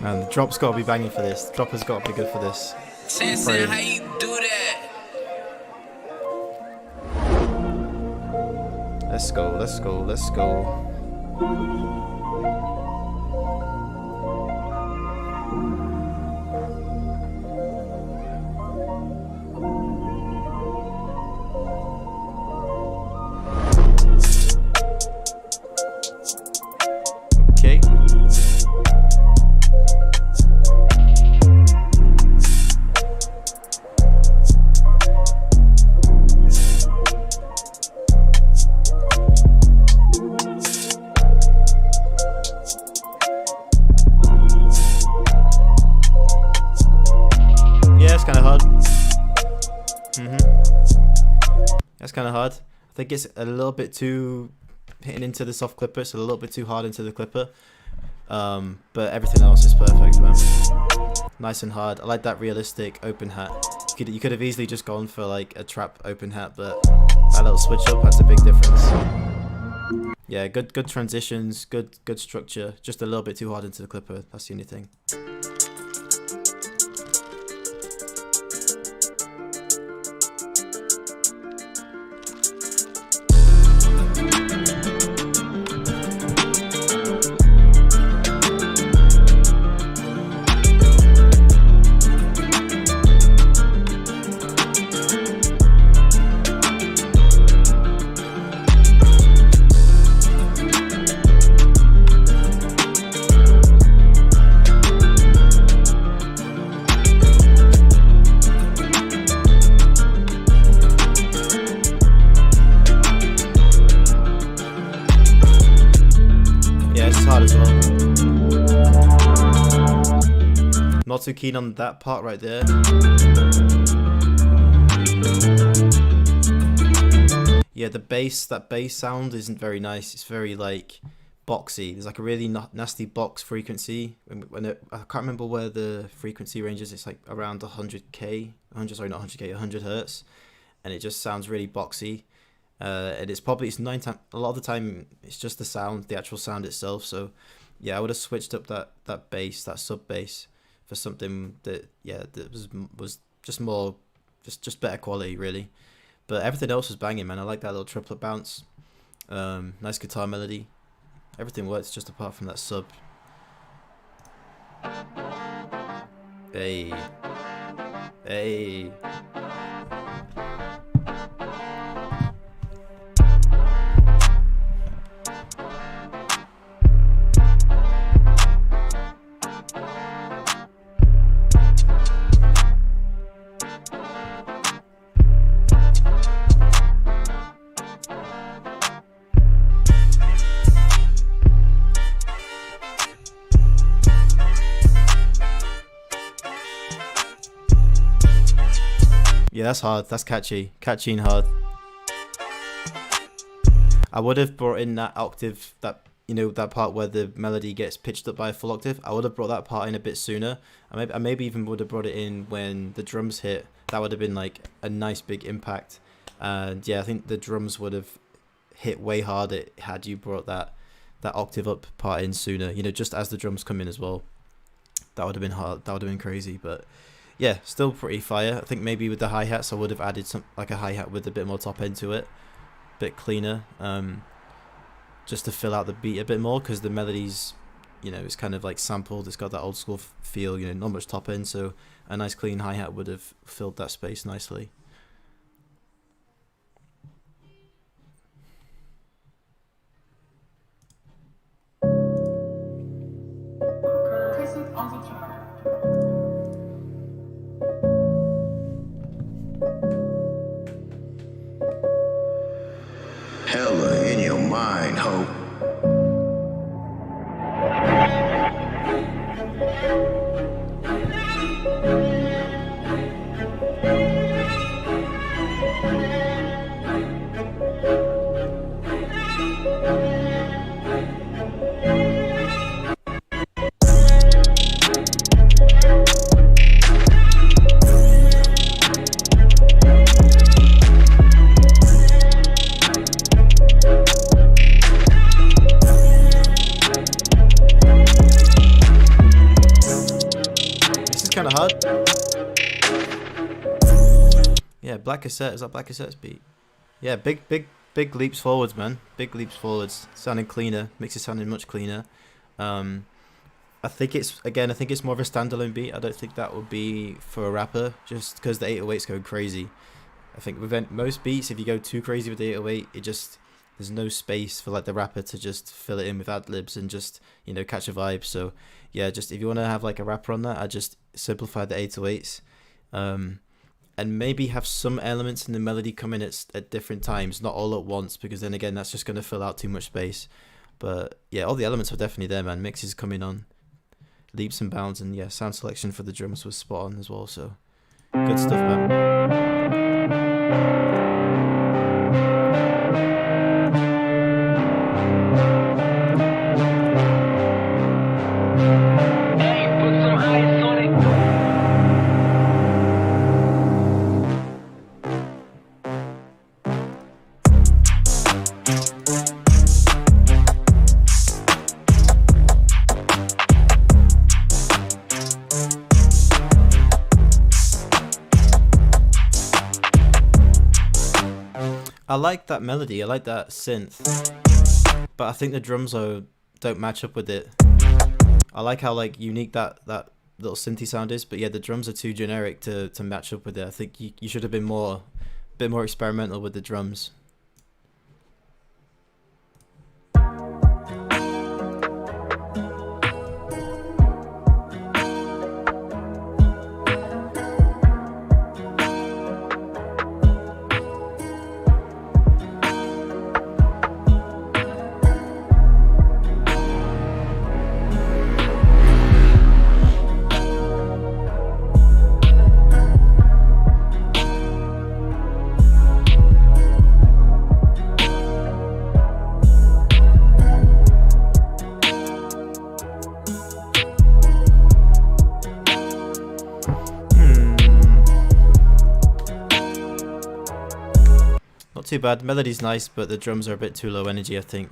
Speaker 1: Man, the drop's got to be banging for this. The drop has got to be good for this.
Speaker 2: Sanson, how you do that?
Speaker 1: Let's go, let's go, let's go. Okay. That's kind of hard. I think it's a little bit too hitting into the soft clipper. It's a little bit too hard into the clipper. But everything else is perfect, man. Nice and hard. I like that realistic open hat. You could have easily just gone for like a trap open hat, but that little switch up has a big difference. Yeah, good transitions, good structure. Just a little bit too hard into the clipper. That's the only thing. As well. Not too keen on that part right there. Yeah, that bass sound isn't very nice. It's very like boxy. There's like a really nasty box frequency. I can't remember where the frequency range is. It's like around 100k, 100 hertz, and it just sounds really boxy. And it's a lot of the time it's just the sound, the actual sound itself. So yeah, I would have switched up that bass, that sub bass, for something that was just more just better quality really. But everything else was banging, man. I like that little triplet bounce. Nice guitar melody. Everything works just apart from that sub. Hey. Yeah, that's hard. That's catchy and hard. I would have brought in that octave, that that part where the melody gets pitched up by a full octave. I would have brought that part in a bit sooner. I maybe even would have brought it in when the drums hit. That would have been like a nice big impact. And yeah, I think the drums would have hit way harder had you brought that octave up part in sooner. Just as the drums come in as well. That would have been hard. That would have been crazy. But yeah, still pretty fire. I think maybe with the hi-hats I would have added some like a hi-hat with a bit more top end to it, a bit cleaner. Just to fill out the beat a bit more, because the melody's, it's kind of like sampled. It's got that old school feel, not much top end, so a nice clean hi-hat would have filled that space nicely.
Speaker 7: Hella in your mind, ho.
Speaker 1: Kind of hard. Yeah, Black Cassette. Is that Black Cassette's beat? Yeah, big leaps forwards, man. Big leaps forwards. Sounding cleaner. Makes it sounding much cleaner. I think it's more of a standalone beat. I don't think that would be for a rapper, just because the 808's go crazy. I think with most beats, if you go too crazy with the 808, there's no space for like the rapper to just fill it in with ad libs and just catch a vibe. So yeah, just if you want to have like a rapper on that, I just simplify the 808s, and maybe have some elements in the melody come in at different times, not all at once, because then again that's just going to fill out too much space. But yeah, all the elements are definitely there, man. Mixes coming on, leaps and bounds, and yeah, sound selection for the drums was spot on as well. So good stuff, man. I like that melody, I like that synth, but I think the drums don't match up with it. I like how like unique that little synthy sound is, but yeah, the drums are too generic to match up with it. I think you should have been a bit more experimental with the drums. Too bad. Melody's nice, but the drums are a bit too low energy, I think,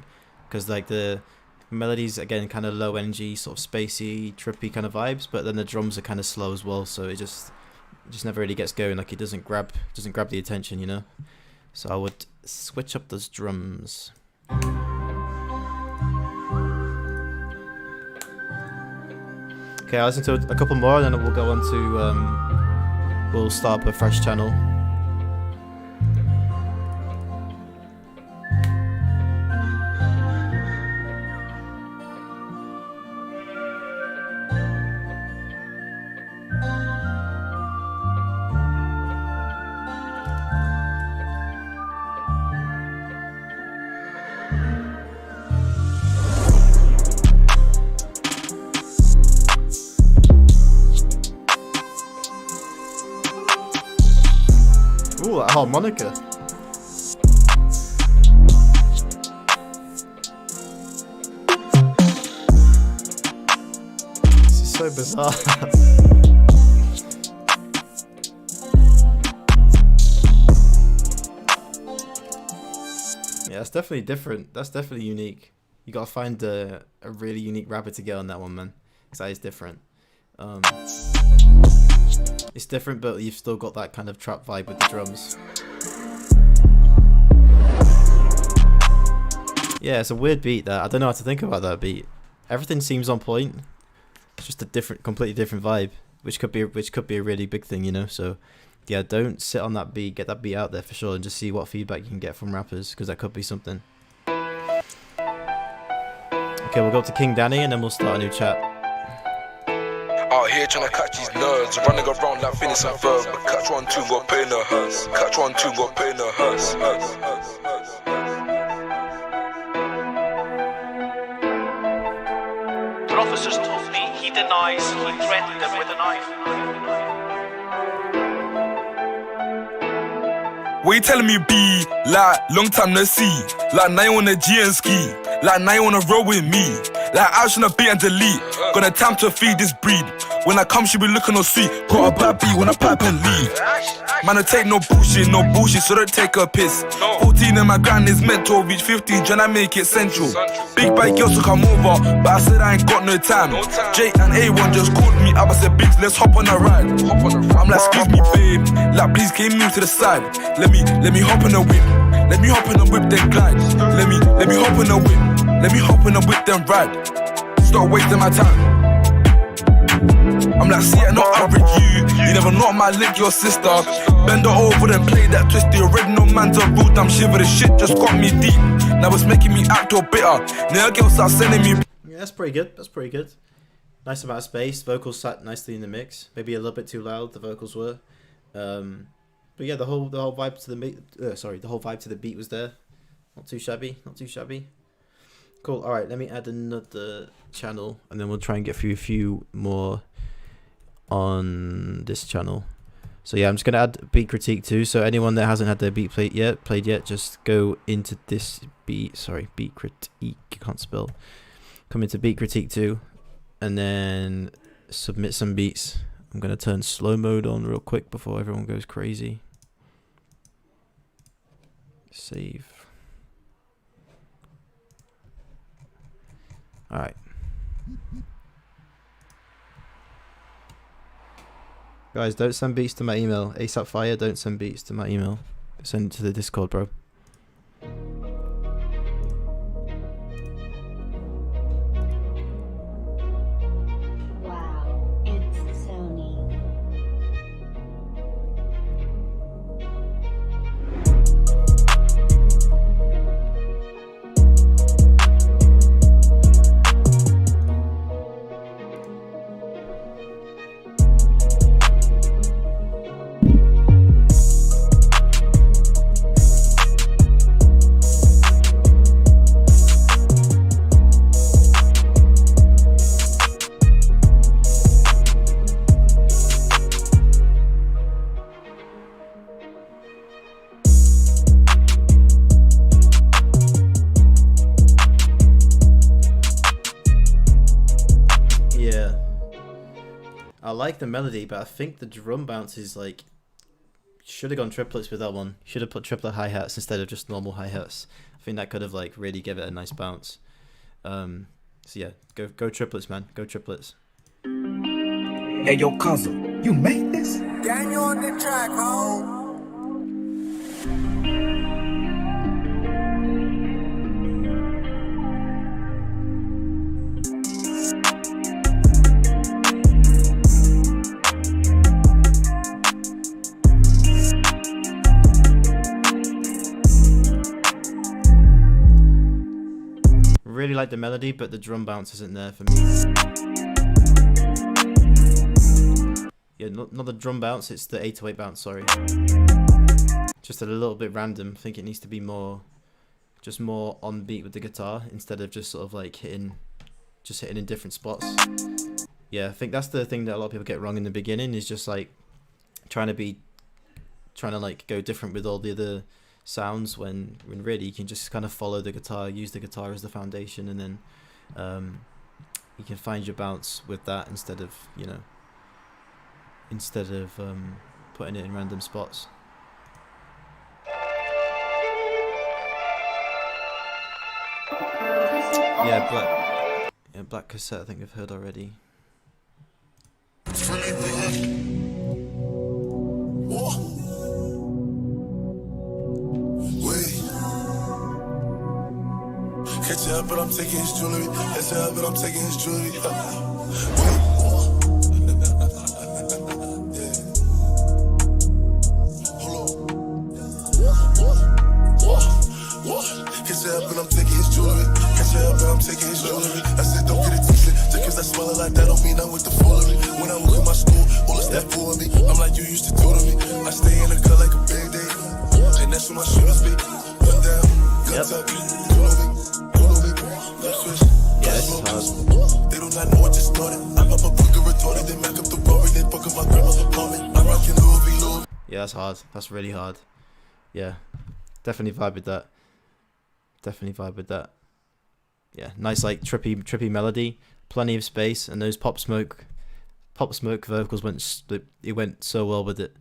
Speaker 1: because like the melody's again kind of low energy, sort of spacey, trippy kind of vibes, but then the drums are kind of slow as well, so it just never really gets going. Like it doesn't grab the attention, So I would switch up those drums. Okay, I'll listen to a couple more, and then we'll go on to we'll start up a fresh channel. Ooh, that harmonica. so bizarre. Yeah, that's definitely different. That's definitely unique. You gotta find a really unique rapper to get on that one, man. Because that is different. It's different, but you've still got that kind of trap vibe with the drums. Yeah, it's a weird beat that I don't know how to think about that beat. Everything seems on point. It's just a different, completely different vibe, which could be a really big thing, you know. So yeah, don't sit on that beat. Get that beat out there for sure, and just see what feedback you can get from rappers, because that could be something. Okay, we'll go up to King Danny, and then we'll start a new chat.
Speaker 2: Out here trying to catch these nerds, running around like Phineas and Ferb. But catch 1, 2, got pain in the hearse. Catch 1, 2, got pain in the hearse.
Speaker 11: The officers told me he denies he threatened them with a knife.
Speaker 2: What you telling me, B? Like, long time no see. Like, now you on a G and ski. Like, now you wanna roll with me. Like, I shouldn't beat and delete. Got a time to feed this breed. When I come, she be looking all sweet. Got a bad beat when I pipe and leave. Man, I take no bullshit, so don't take a piss. 14 and my grind is meant to reach 50, tryna make it central. Big bike girls to come over, but I said I ain't got no time. Jay and A1 just called me up, I said, Biggs, let's hop on a ride. I'm like, excuse me, babe. Like, please, can you move to the side? Let me hop in the whip. Let me hop in the whip, then glide. Let me hop in the whip. Let me hop in the whip, then ride. Stop wasting my time. I'm like, see, I know average you. You never know my lick your sister. Bend her over then play that twist. The original man's a rude damn shiver. The shit just got me deep. Now it's making me act all bitter. Now girls start sending me.
Speaker 1: Yeah, that's pretty good. That's pretty good. Nice amount of space. Vocals sat nicely in the mix. Maybe a little bit too loud. The vocals were. But yeah, the whole vibe to the the whole vibe to the beat was there. Not too shabby. Not too shabby. Cool. All right, let me add another channel, and then we'll try and get through a few more on this channel. So yeah, I'm just gonna add beat critique too. So anyone that hasn't had their beat played yet, just go into this beat. Sorry, beat critique. Can't spell. Come into beat critique too, and then submit some beats. I'm gonna turn slow mode on real quick before everyone goes crazy. Save. All right. Guys, don't send beats to my email. ASAP Fire, don't send beats to my email. Send it to the Discord, bro.
Speaker 10: Wow, it's Sony.
Speaker 1: I like the melody, but I think the drum bounce is like, should have gone triplets with that one. Should have put triplet hi-hats instead of just normal hi-hats. I think that could have like really give it a nice bounce. So yeah, go triplets, man. Go triplets.
Speaker 2: Hey, yo, cousin, you made this?
Speaker 8: Gang, you on the track, ho.
Speaker 1: Really like the melody, but the drum bounce isn't there for me. Yeah, not the drum bounce, it's the 808 bounce, sorry. Just a little bit random. I think it needs to be more on beat with the guitar instead of just sort of like hitting in different spots. Yeah, I think that's the thing that a lot of people get wrong in the beginning, is just like trying to like go different with all the other sounds when really you can just kind of follow the guitar, use the guitar as the foundation, and then you can find your bounce with that instead of, you know, putting it in random spots. Yeah, Black Cassette I think I've heard already.
Speaker 2: Catch up, but I'm taking his jewelry. Catch up, but I'm taking his jewelry. Catch up, but I'm taking his jewelry. Catch up, but I'm taking his jewelry. I said, don't get it twisted. Just cause I smell it like that don't mean I'm with the foolery. When I look at my school, all the stuff for me. I'm like you used to do to me. I stay in the cut like a big day. And that's what my shoes be. Gun down, guns up.
Speaker 1: Yeah, this is hard.
Speaker 2: They do not know what just started. I'm up a booker retorted. They back up the bar and they fuck up my grandma's apartment. I'm rocking Louis.
Speaker 1: Yeah, that's hard. That's really hard. Yeah, definitely vibe with that. Definitely vibe with that. Yeah, nice like trippy melody, plenty of space, and those Pop Smoke vocals went so well with it.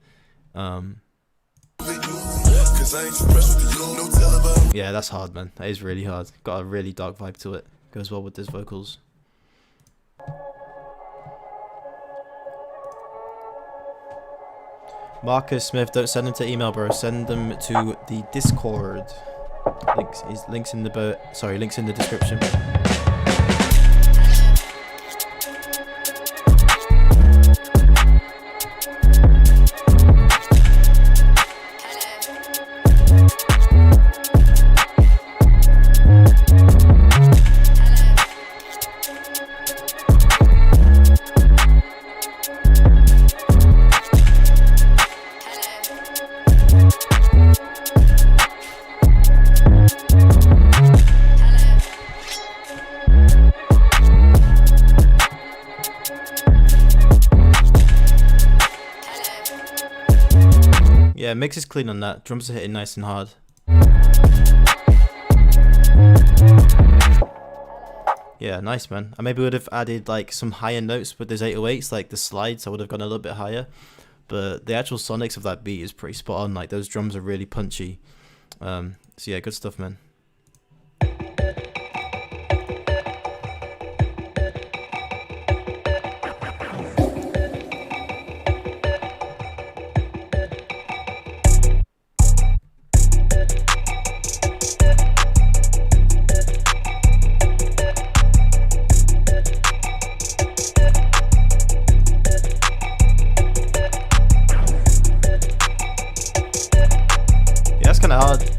Speaker 1: Yeah, that's hard, man. That is really hard. Got a really dark vibe to it. Goes well with his vocals. Marcus Smith, don't send them to email, bro. Send them to the Discord. Links in the description. Yeah, mix is clean on that. Drums are hitting nice and hard. Yeah, nice, man. I maybe would have added like some higher notes with those 808s, like the slides. I would have gone a little bit higher, but the actual sonics of that beat is pretty spot on. Like those drums are really punchy. So yeah, good stuff, man. Hard. A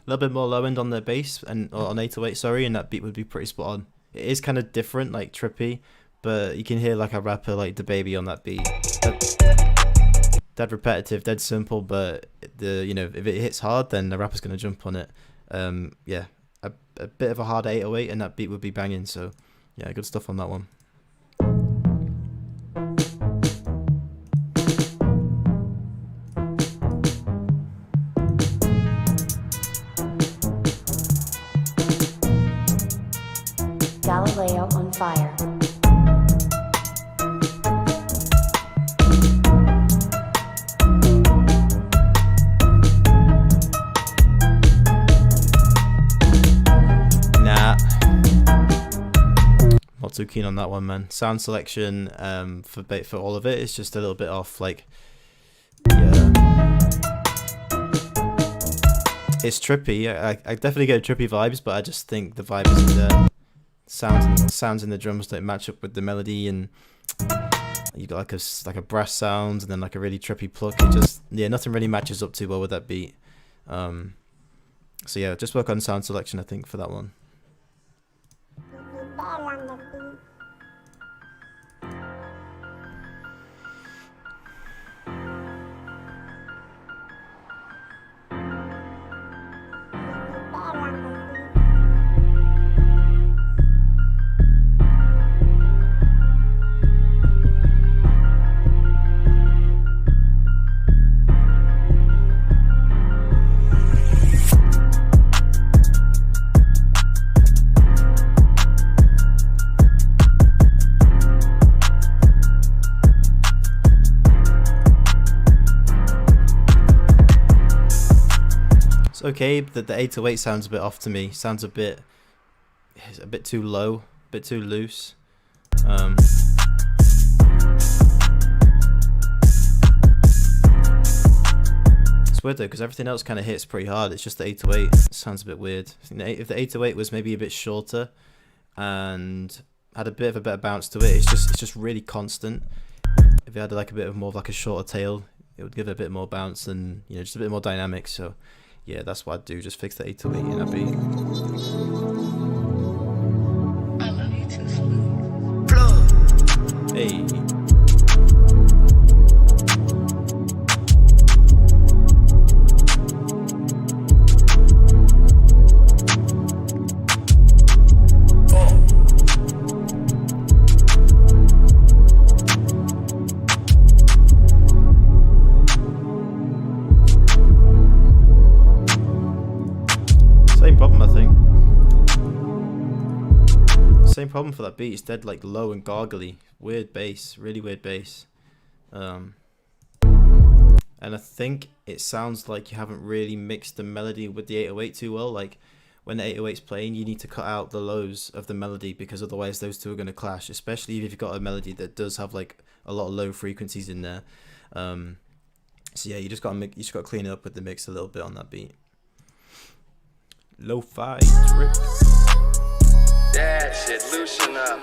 Speaker 1: little bit more low end on the bass and on 808, sorry, and that beat would be pretty spot on. It is kind of different, like trippy, but you can hear like a rapper like the Baby on that beat. Dead repetitive, dead simple, but if it hits hard, then the rapper's gonna jump on it. Yeah, a bit of a hard 808, and that beat would be banging. So yeah, good stuff on that one.
Speaker 5: Galileo on fire.
Speaker 1: Nah, not too keen on that one, man. Sound selection for all of it is just a little bit off. Like, yeah, it's trippy. I definitely get trippy vibes, but I just think the vibe isn't there. Sounds in the drums don't match up with the melody, and you got like a brass sound and then like a really trippy pluck. It just, yeah, nothing really matches up too well with that beat. So yeah, just work on sound selection, I think, for that one. okay, but the 808 sounds a bit off to me. Sounds it's a bit too low, a bit too loose. It's weird though, because everything else kind of hits pretty hard. It's just the 808 sounds a bit weird. I think if the 808 was maybe a bit shorter and had a bit of a better bounce to it, it's just really constant. If it had like a bit of more of like a shorter tail, it would give it a bit more bounce and, you know, just a bit more dynamic. So yeah, that's what I'd do. Just fix the 808 in that beat.
Speaker 3: I love you too, Smooth.
Speaker 1: Hey. Same problem, I think. Same problem for that beat. It's dead like low and gargly. Weird bass, really weird bass. And I think it sounds like you haven't really mixed the melody with the 808 too well. Like when the 808's playing, you need to cut out the lows of the melody because otherwise those two are going to clash. Especially if you've got a melody that does have like a lot of low frequencies in there. So yeah, you just got to clean it up with the mix a little bit on that beat. Lo-fi drip.
Speaker 6: That shit, loosen up.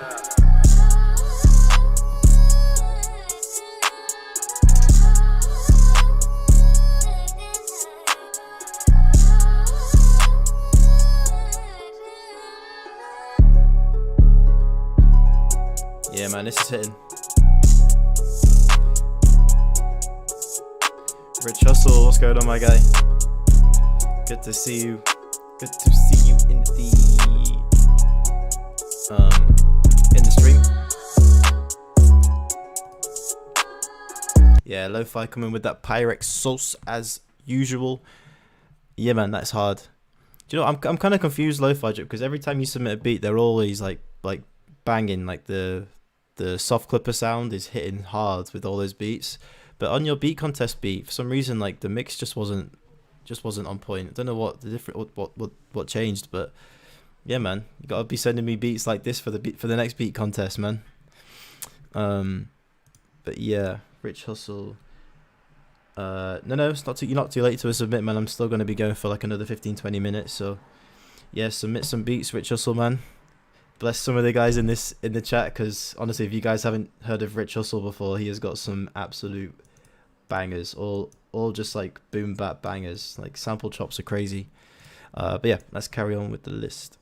Speaker 1: Yeah, man, this is hitting. Rich Hustle, what's going on, my guy? Good to see you. Good to see you in the stream. Yeah, lo-fi coming with that Pyrex sauce as usual. Yeah, man, that's hard. Do you know, I'm kind of confused, lo-fi drip, because every time you submit a beat, they're always like banging, like the soft clipper sound is hitting hard with all those beats. But on your beat contest beat, for some reason, like the mix just wasn't on point. I don't know what what changed, but yeah, man, you gotta be sending me beats like this for the next beat contest, man. But yeah, Rich Hustle. No, it's not you're not too late to submit, man. I'm still gonna be going for like another 15-20 minutes. So yeah, submit some beats, Rich Hustle, man. Bless some of the guys in the chat, because honestly, if you guys haven't heard of Rich Hustle before, he has got some absolute bangers, all just like boom bap bangers. Like sample chops are crazy. But yeah, let's carry on with the list.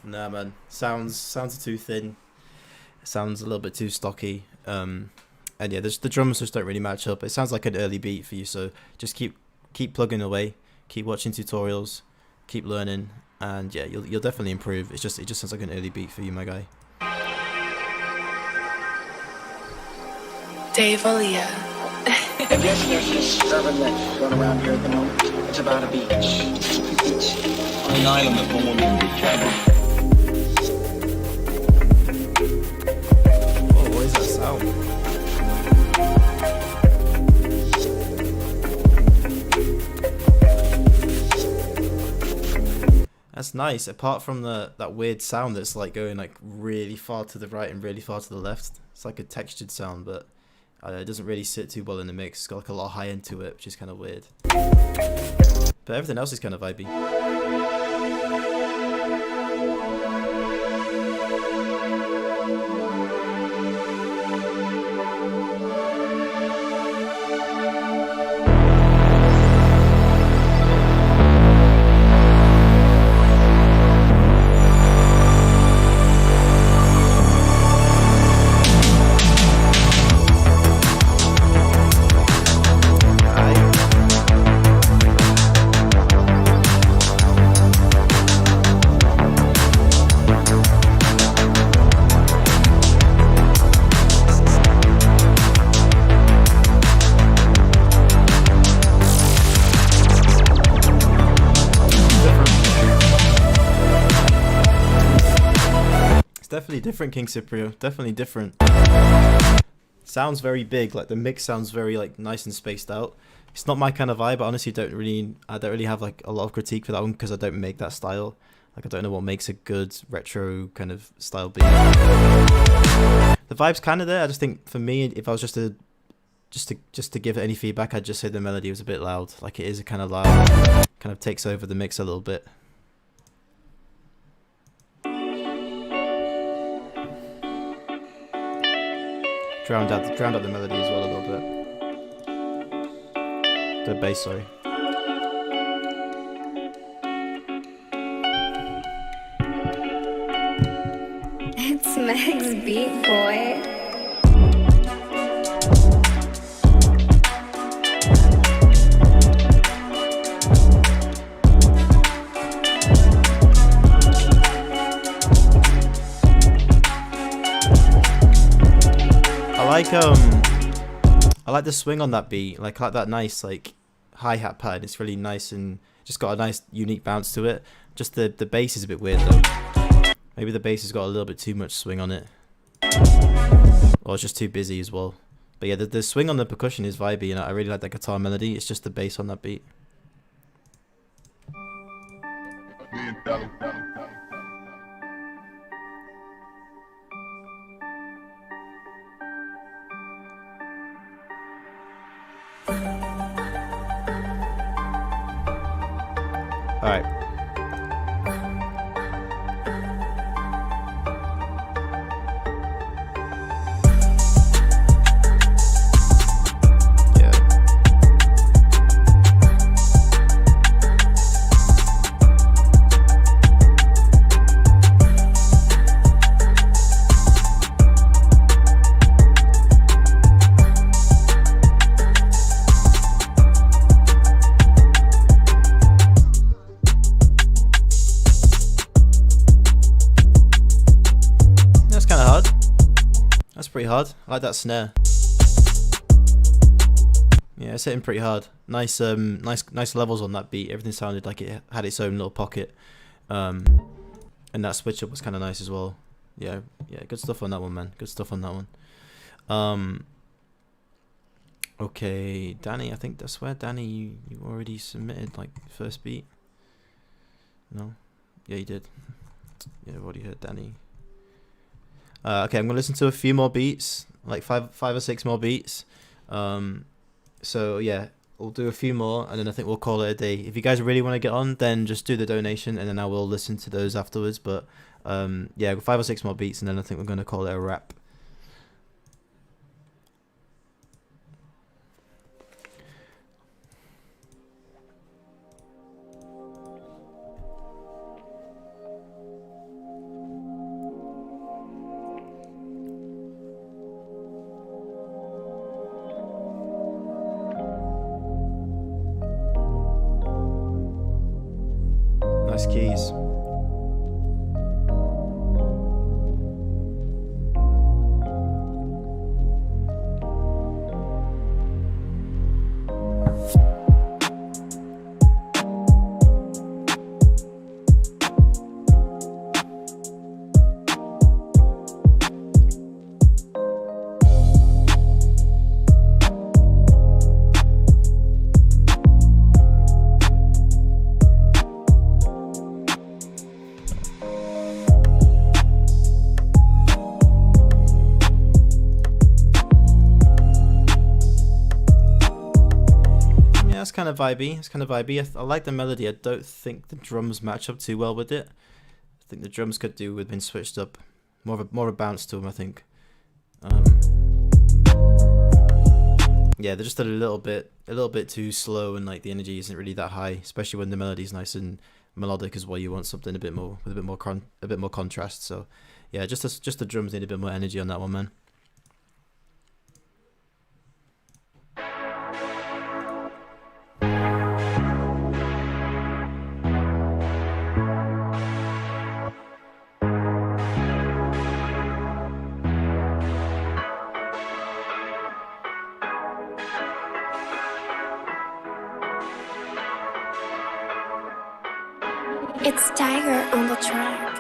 Speaker 1: Nah, man, sounds are too thin. Sounds a little bit too stocky. And yeah, the drums just don't really match up. It sounds like an early beat for you, so just keep plugging away, keep watching tutorials, keep learning, and yeah, you'll definitely improve. It just sounds like an early beat for you, my guy.
Speaker 9: Dave Aaliyah.
Speaker 8: I guess there's this urban legend going around here at the moment. It's about a beach. On an island of Borneo, Canada.
Speaker 1: Oh, what is that sound? That's nice. Apart from that weird sound that's like going like really far to the right and really far to the left. It's like a textured sound, but it doesn't really sit too well in the mix. It's got like a lot of high end to it, which is kind of weird. But everything else is kind of vibey. different, King Cyprio. Definitely different. Sounds very big. Like the mix sounds very like nice and spaced out. It's not my kind of vibe. I honestly don't really have like a lot of critique for that one because I don't make that style. Like I don't know what makes a good retro kind of style beat. The vibe's kind of there. I just think for me, if I was just to give it any feedback, I'd just say the melody was a bit loud. Like it is kind of loud, kind of takes over the mix a little bit. Drowned out the melody as well a little bit. The bass, sorry.
Speaker 12: It's Meg's beat, boy.
Speaker 1: I like the swing on that beat. Like I like that nice like hi-hat pattern. It's really nice and just got a nice unique bounce to it. Just the bass is a bit weird though. Maybe the bass has got a little bit too much swing on it. Or it's just too busy as well. But yeah, the swing on the percussion is vibey and I really like that guitar melody. It's just the bass on that beat. Alright. Pretty hard. I like that snare. Yeah, it's hitting pretty hard. Nice nice levels on that beat. Everything sounded like it had its own little pocket. And that switch up was kind of nice as well. Yeah, good stuff on that one, man. Good stuff on that one. Okay, Danny, I think that's where Danny you already submitted like first beat. No? Yeah, you did. Yeah, I've already heard Danny. Okay, I'm gonna listen to a few more beats, like five or six more beats. So yeah, we'll do a few more, and then I think we'll call it a day. If you guys really want to get on, then just do the donation, and then I will listen to those afterwards. But yeah, 5 or 6 more beats, and then I think we're gonna call it a wrap. Nice keys. That's kind of vibey. It's kind of vibey. I like the melody. I don't think the drums match up too well with it. I think the drums could do with being switched up. More of a bounce to them, I think. Yeah, they're just a little bit too slow, and like the energy isn't really that high, especially when the melody's nice and melodic as well. You want something a bit more with a bit more contrast. So yeah, just the drums need a bit more energy on that one, man.
Speaker 12: It's Tiger on the track.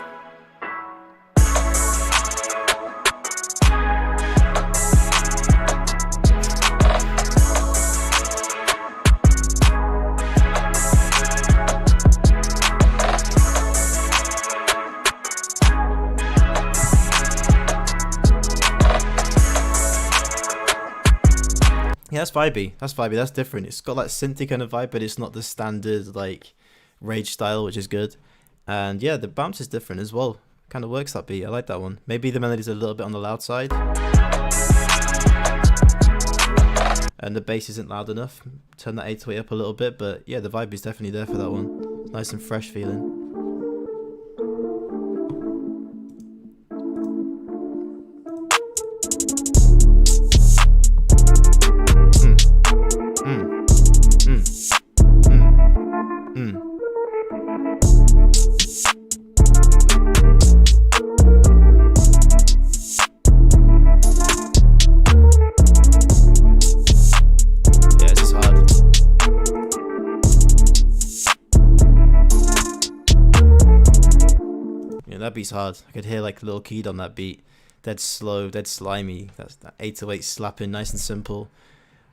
Speaker 1: Yeah, that's vibey. That's vibey. That's different. It's got that synthy kind of vibe, but it's not the standard like rage style, which is good. And yeah, the bounce is different as well. Kind of works that beat. I like that one. Maybe the melody's a little bit on the loud side, and the bass isn't loud enough. Turn that 808 up a little bit, but yeah, the vibe is definitely there for that one. Nice and fresh feeling. That beat's hard. I could hear like Lil Keed on that beat. Dead slow, dead slimy. That's that 808 slapping, nice and simple.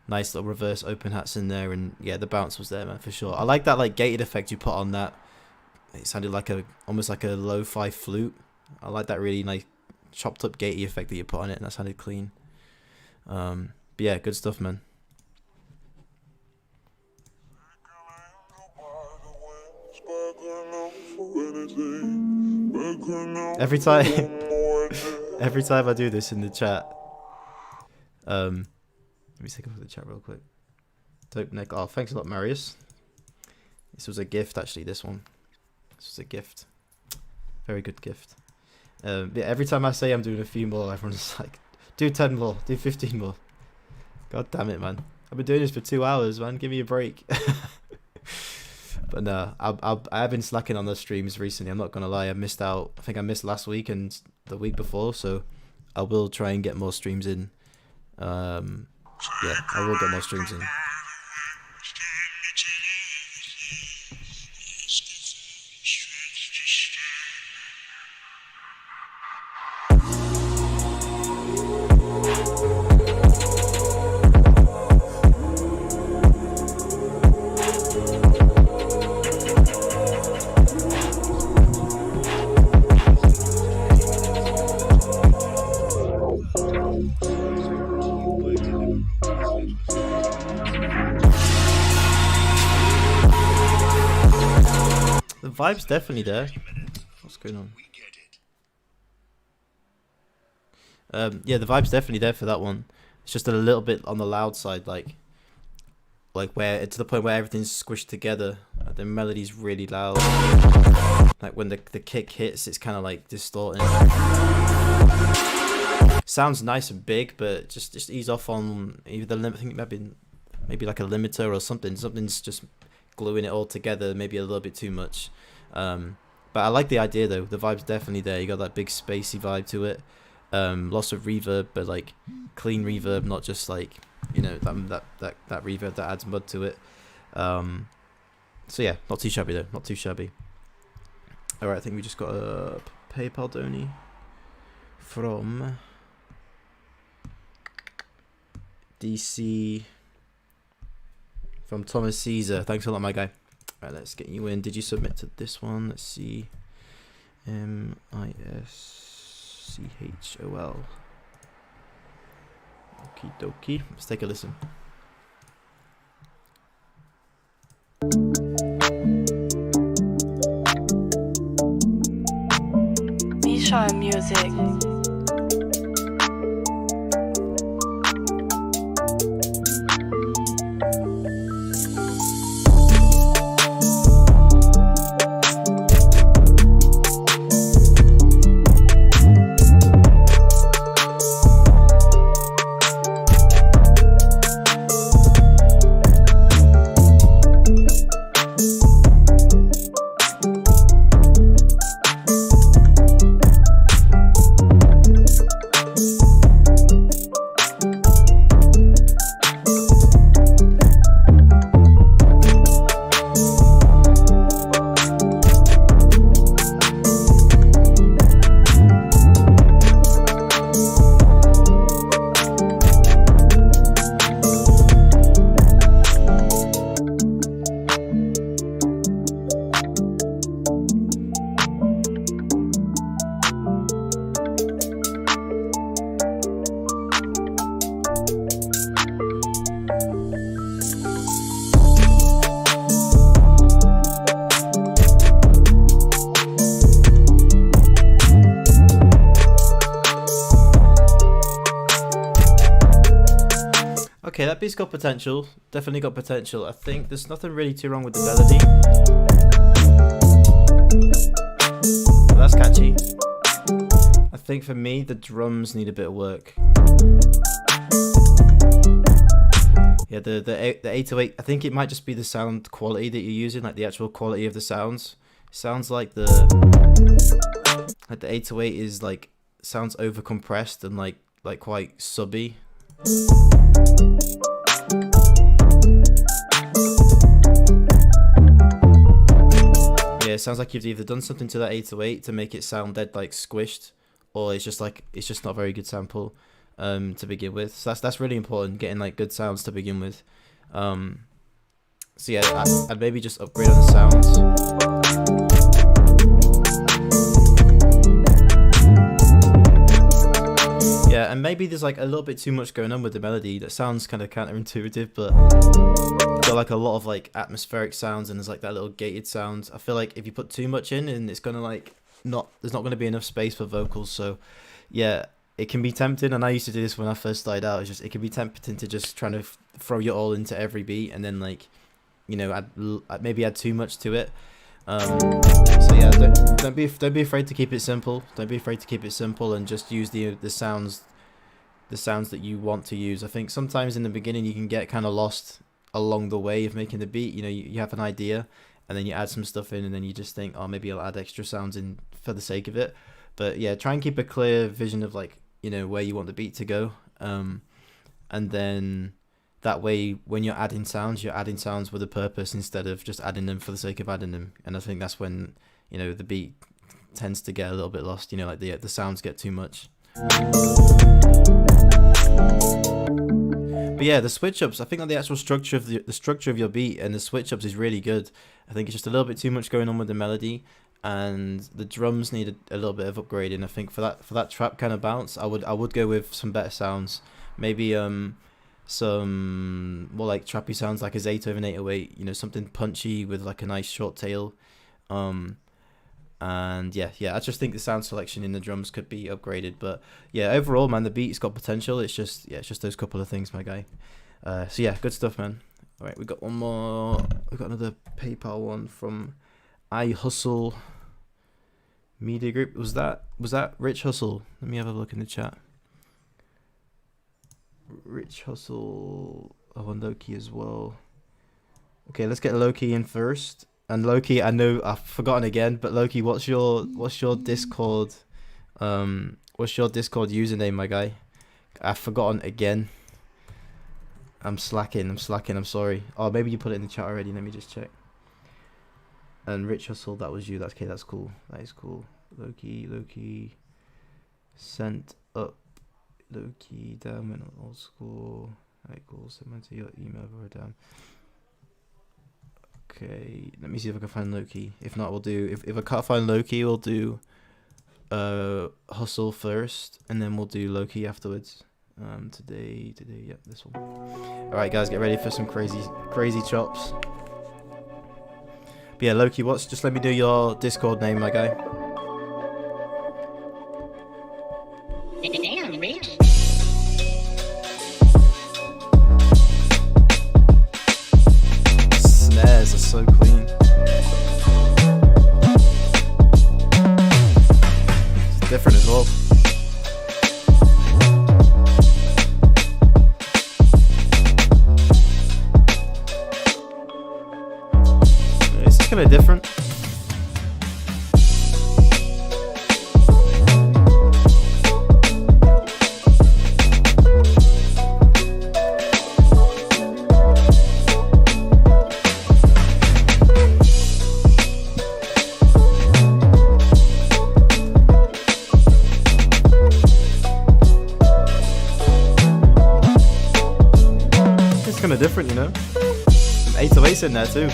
Speaker 1: Nice little reverse open hats in there, and yeah, the bounce was there, man, for sure. I like that like gated effect you put on that. It sounded like almost like a lo-fi flute. I like that really nice chopped up gatey effect that you put on it, and that sounded clean. But yeah, good stuff, man. Every time I do this in the chat, let me take a look at the chat real quick. Dope neck. Oh, thanks a lot, Marius. This was a gift, actually. This one. This was a gift. Very good gift. Yeah, every time I say I'm doing a few more, everyone's like, do 10 more, do 15 more. God damn it, man. I've been doing this for 2 hours, man. Give me a break. But no, I have been slacking on the streams recently. I'm not gonna lie. I missed out. I think I missed last week and the week before, so I will try and get more streams in. Yeah, I will get more streams in. The vibe's definitely there. What's going on? Yeah, the vibe's definitely there for that one. It's just a little bit on the loud side, like where it's to the point where everything's squished together. The melody's really loud. Like when the kick hits, it's kind of like distorting. Sounds nice and big, but just ease off on either the limit. I think maybe like a limiter or something. Something's just gluing it all together. Maybe a little bit too much. But I like the idea though. The vibe's definitely there. You got that big spacey vibe to it. Lots of reverb, but like clean reverb, not just like, you know, that reverb that adds mud to it. So yeah, not too shabby though. Not too shabby. All right, I think we just got a PayPal donate from DC, from Thomas Caesar. Thanks a lot, my guy. Right, let's get you in. Did you submit to this one? Let's see. MISCHOL. Okie dokie. Let's take a listen.
Speaker 3: Misha Music.
Speaker 1: Okay, that beat's got potential. Definitely got potential. I think there's nothing really too wrong with the melody. But that's catchy. I think for me, the drums need a bit of work. Yeah, the 808, I think it might just be the sound quality that you're using, like the actual quality of the sounds. Sounds like the 808 is like, sounds over compressed and like quite subby. Yeah, it sounds like you've either done something to that 808 to make it sound dead like squished, or it's just not a very good sample to begin with. So that's really important, getting like good sounds to begin with. So yeah, I'd maybe just upgrade on the sounds. Yeah, and maybe there's like a little bit too much going on with the melody. That sounds kind of counterintuitive, but you've got like a lot of like atmospheric sounds, and there's like that little gated sound. I feel like if you put too much in, and it's gonna like there's not gonna be enough space for vocals. So yeah, it can be tempting, and I used to do this when I first started out. It's just, it can be tempting to just trying to throw your all into every beat, and then like, you know, maybe add too much to it. So yeah, don't be afraid to keep it simple. Don't be afraid to keep it simple, and just use the sounds that you want to use. I think sometimes in the beginning you can get kind of lost along the way of making the beat. You know, you have an idea, and then you add some stuff in, and then you just think, oh, maybe I'll add extra sounds in for the sake of it. But yeah, try and keep a clear vision of like, you know, where you want the beat to go, and then that way when you're adding sounds with a purpose, instead of just adding them for the sake of adding them. And I think that's when, you know, the beat tends to get a little bit lost, you know, like the sounds get too much. But yeah, the switch ups, I think that the actual structure of the structure of your beat and the switch ups is really good. I think it's just a little bit too much going on with the melody, and the drums need a little bit of upgrading. I think for that trap kind of bounce, I would go with some better sounds. Maybe some more like trappy sounds, like a Zato of an 808, you know, something punchy with like a nice short tail. And yeah, I just think the sound selection in the drums could be upgraded. But yeah, overall, man, the beat's got potential. It's just those couple of things, my guy. So yeah, good stuff, man. All right, we got one more. We got another PayPal one from I Hustle Media Group. Was that Rich Hustle? Let me have a look in the chat. Rich Hustle. Oh, and Loki as well. Okay, let's get Loki in first. And Loki, I know I've forgotten again, but Loki, what's your Discord username, my guy? I've forgotten again. I'm slacking, I'm sorry. Oh, maybe you put it in the chat already, let me just check. And Rich Hustle, that was you. That's okay, that's cool. That is cool. Loki sent up. Loki down went old school. Alright, cool. Send to your email down. Okay, let me see if I can find Loki. If not, we'll do, if I can't find Loki, we'll do Hustle first, and then we'll do Loki afterwards. Today, yep, this one. Alright guys, get ready for some crazy chops. But yeah, Loki, just let me do your Discord name, my guy.
Speaker 10: Damn, Rich.
Speaker 1: Snares are so clean. It's different as well. It's just kind of different. Kind of different, you know. Some 808s in there too.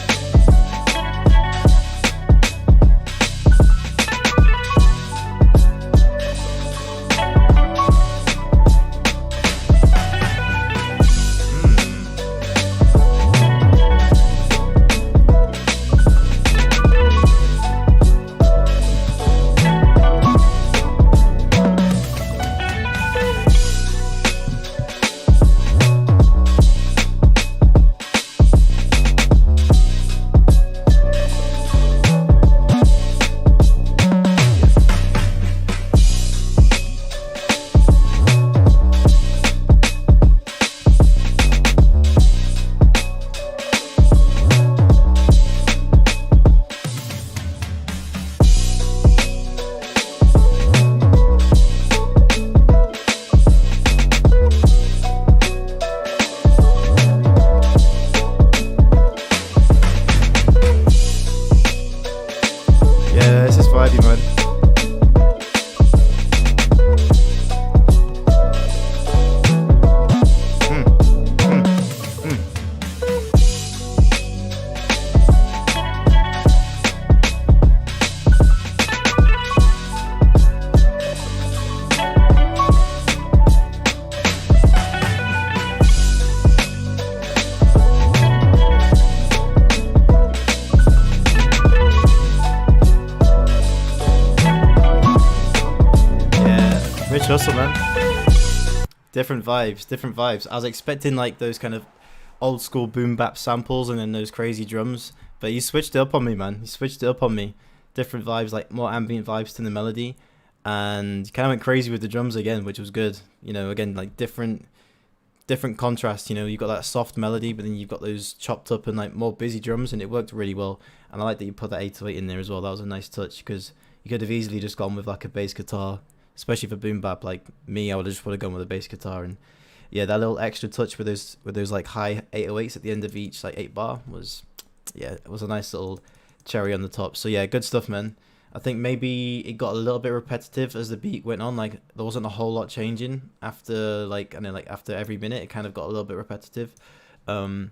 Speaker 1: much hustle, man. Different vibes. I was expecting like those kind of old school boom bap samples and then those crazy drums, but you switched it up on me, man. You switched it up on me. Different vibes, like more ambient vibes to the melody, and you kind of went crazy with the drums again, which was good. You know, again, like different contrast. You know, you've got that soft melody, but then you've got those chopped up and like more busy drums, and it worked really well. And I like that you put that 808 in there as well. That was a nice touch, because you could have easily just gone with like a bass guitar, especially for boom bap. Like me, I would have gone with a bass guitar, and yeah, that little extra touch with those like high 808s at the end of each like 8-bar was, yeah, it was a nice little cherry on the top. So yeah, good stuff, man. I think maybe it got a little bit repetitive as the beat went on. Like there wasn't a whole lot changing after after every minute. It kind of got a little bit repetitive. But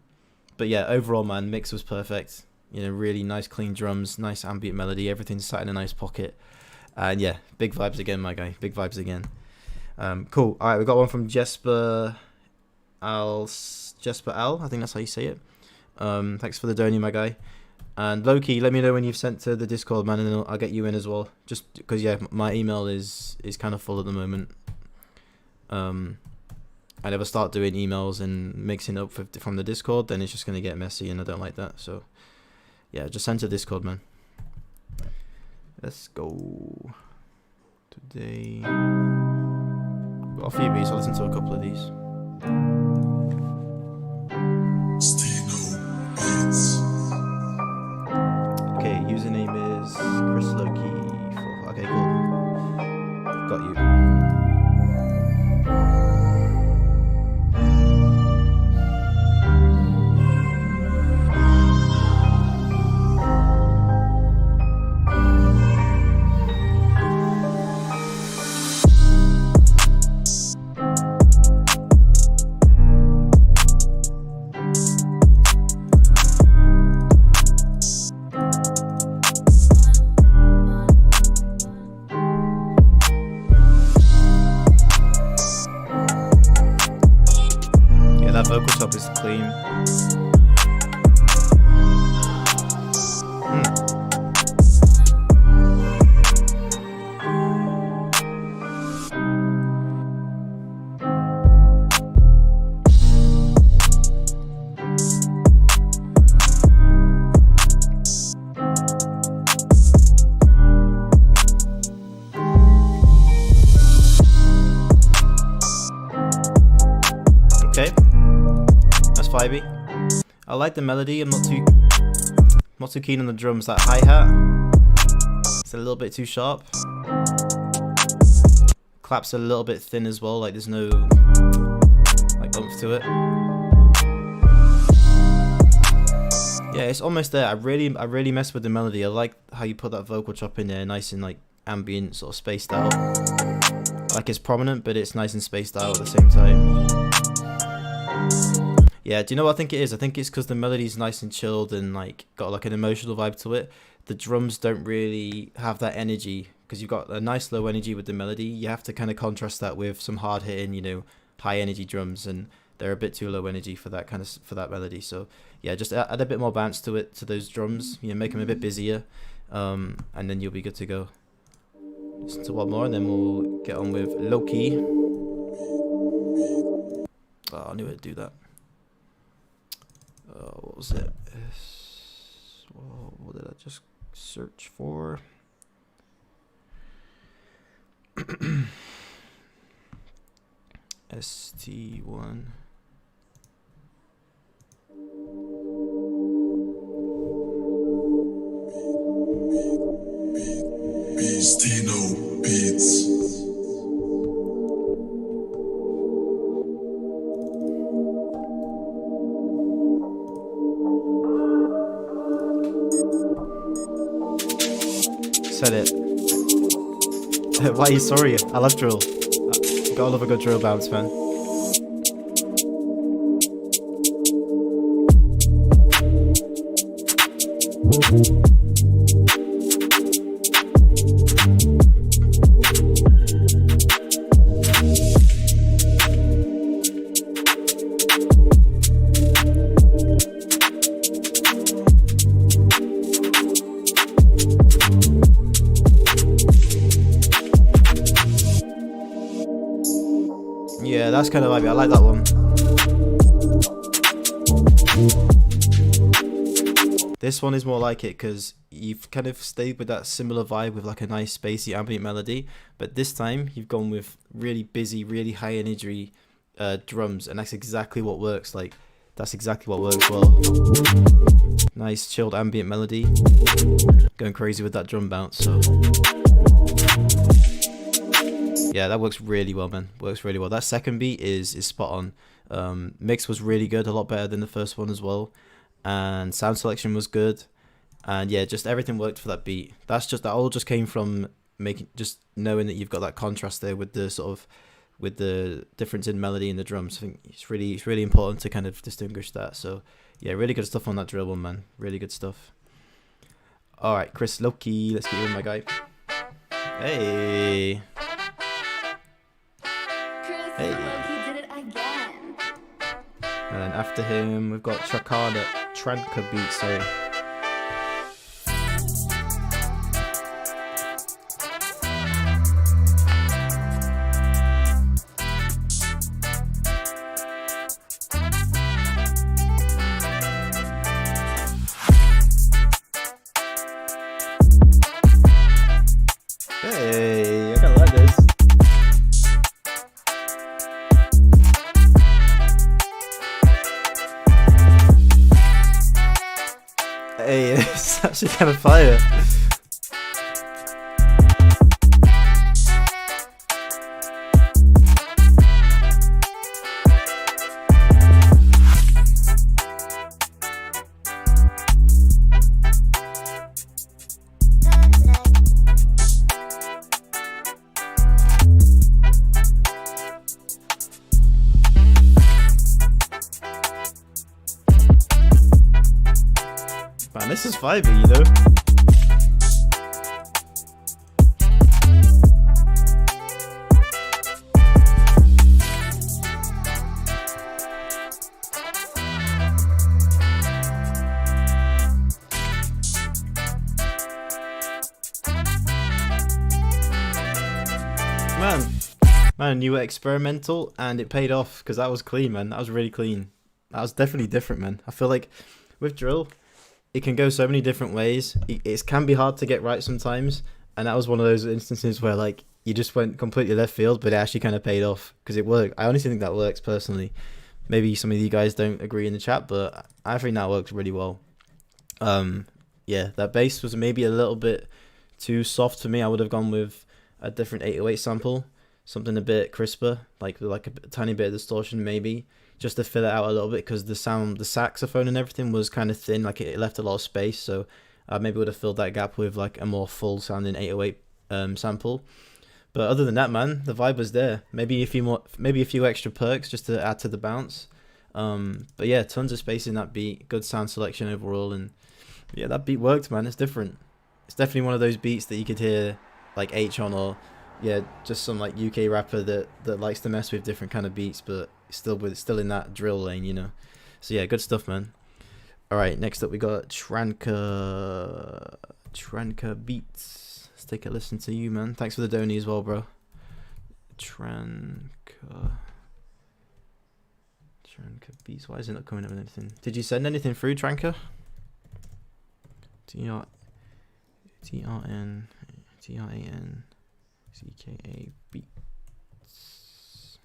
Speaker 1: yeah, overall, man, mix was perfect. You know, really nice clean drums, nice ambient melody. Everything sat in a nice pocket. And yeah, big vibes again, my guy. Big vibes again. Cool. All right, we got one from Jesper Al. I think that's how you say it. Thanks for the donation, my guy. And Loki, let me know when you've sent to the Discord, man, and then I'll get you in as well. Just because, yeah, my email is kind of full at the moment. I never start doing emails and mixing up from the Discord, then it's just going to get messy, and I don't like that. So, yeah, just send to Discord, man. Let's go. Today. Got a few of these, I'll listen to a couple of these. Okay, username is Chris Loki. Okay, cool. Got you. Vocal top is clean. Okay. Vibey. I like the melody. I'm not too keen on the drums. That hi-hat, it's a little bit too sharp. Claps a little bit thin as well. Like there's no like oomph to it. Yeah, it's almost there. I really mess with the melody. I like how you put that vocal chop in there, nice and like ambient, sort of spaced out. Like it's prominent, but it's nice and spaced out at the same time. Yeah, do you know what I think it is? I think it's because the melody's nice and chilled and like got like an emotional vibe to it. The drums don't really have that energy because you've got a nice low energy with the melody. You have to kind of contrast that with some hard hitting, you know, high energy drums, and they're a bit too low energy for that melody. So yeah, just add a bit more bounce to it, to those drums. You know, make them a bit busier, and then you'll be good to go. Listen to one more, and then we'll get on with Loki. Oh, I knew I'd do that. What was it? What did I just search for? ST1.
Speaker 2: Beastino Beats.
Speaker 1: Said it. Why are you sorry? I love drill. Gotta love a good drill bounce, man. that's kind of vibey. I like that one. This one is more like it because you've kind of stayed with that similar vibe with like a nice spacey ambient melody, but this time you've gone with really busy, really high energy drums, and that's exactly what works. Like, that's exactly what works well. Nice chilled ambient melody, going crazy with that drum bounce. So yeah, that works really well, man. Works really well. That second beat is spot on. Mix was really good, a lot better than the first one as well, and sound selection was good, and yeah, just everything worked for that beat. That all just came from just knowing that you've got that contrast there with the sort of with the difference in melody and the drums. I think it's really important to kind of distinguish that. So yeah, really good stuff on that drill one, man. Really good stuff. All right, Chris Loki, let's get you in, my guy. Hey. Hey.
Speaker 12: Loki did it again.
Speaker 1: And then after him, we've got Tranka beat, sorry. Hey, I kinda like this. Hey, it's actually kind of fire. Man, this is vibey, you know? Man, you were experimental and it paid off because that was clean, man. That was really clean. That was definitely different, man. I feel like with drill, it can go so many different ways. It can be hard to get right sometimes, and that was one of those instances where like you just went completely left field, but it actually kind of paid off because it worked. I honestly think that works personally. Maybe some of you guys don't agree in the chat, but I think that works really well. Yeah, that bass was maybe a little bit too soft for me. I would have gone with a different 808 sample, something a bit crisper, like a tiny bit of distortion maybe, just to fill it out a little bit, because the saxophone and everything was kind of thin, like it left a lot of space. So maybe would have filled that gap with like a more full sounding 808 sample. But other than that, man, the vibe was there. Maybe a few extra perks just to add to the bounce. But yeah, tons of space in that beat, good sound selection overall, and yeah, that beat worked, man. It's different. It's definitely one of those beats that you could hear like H on, or yeah, just some like UK rapper that likes to mess with different kind of beats, but still in that drill lane, you know. So yeah, good stuff, man. All right, next up we got Tranka Beats. Let's take a listen to you, man. Thanks for the donny as well, bro. Tranka Beats. Why is it not coming up with anything? Did you send anything through, Tranka? TRANCKA Beats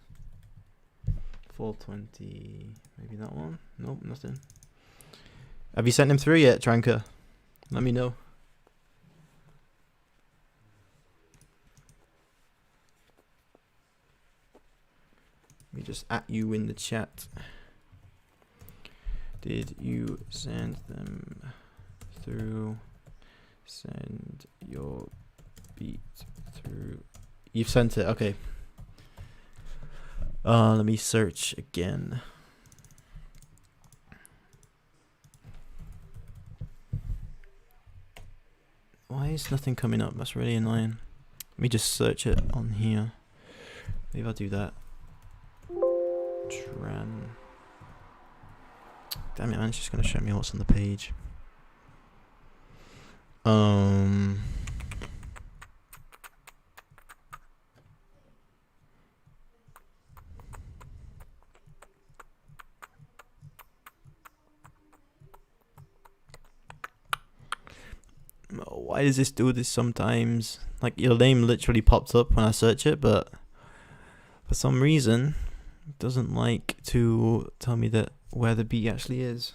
Speaker 1: 420. Maybe that one. Nope, nothing. Have you sent him through yet, Tranka? Let me know. Let me just at you in the chat. Did you send them through? Send your beat through. You've sent it. Okay. Let me search again. Why is nothing coming up? That's really annoying. Let me just search it on here. Maybe I'll do that. Damn it, man! It's just gonna show me what's on the page. Why does this do this sometimes? Like, your name literally popped up when I search it, but for some reason it doesn't like to tell me that where the beat actually is.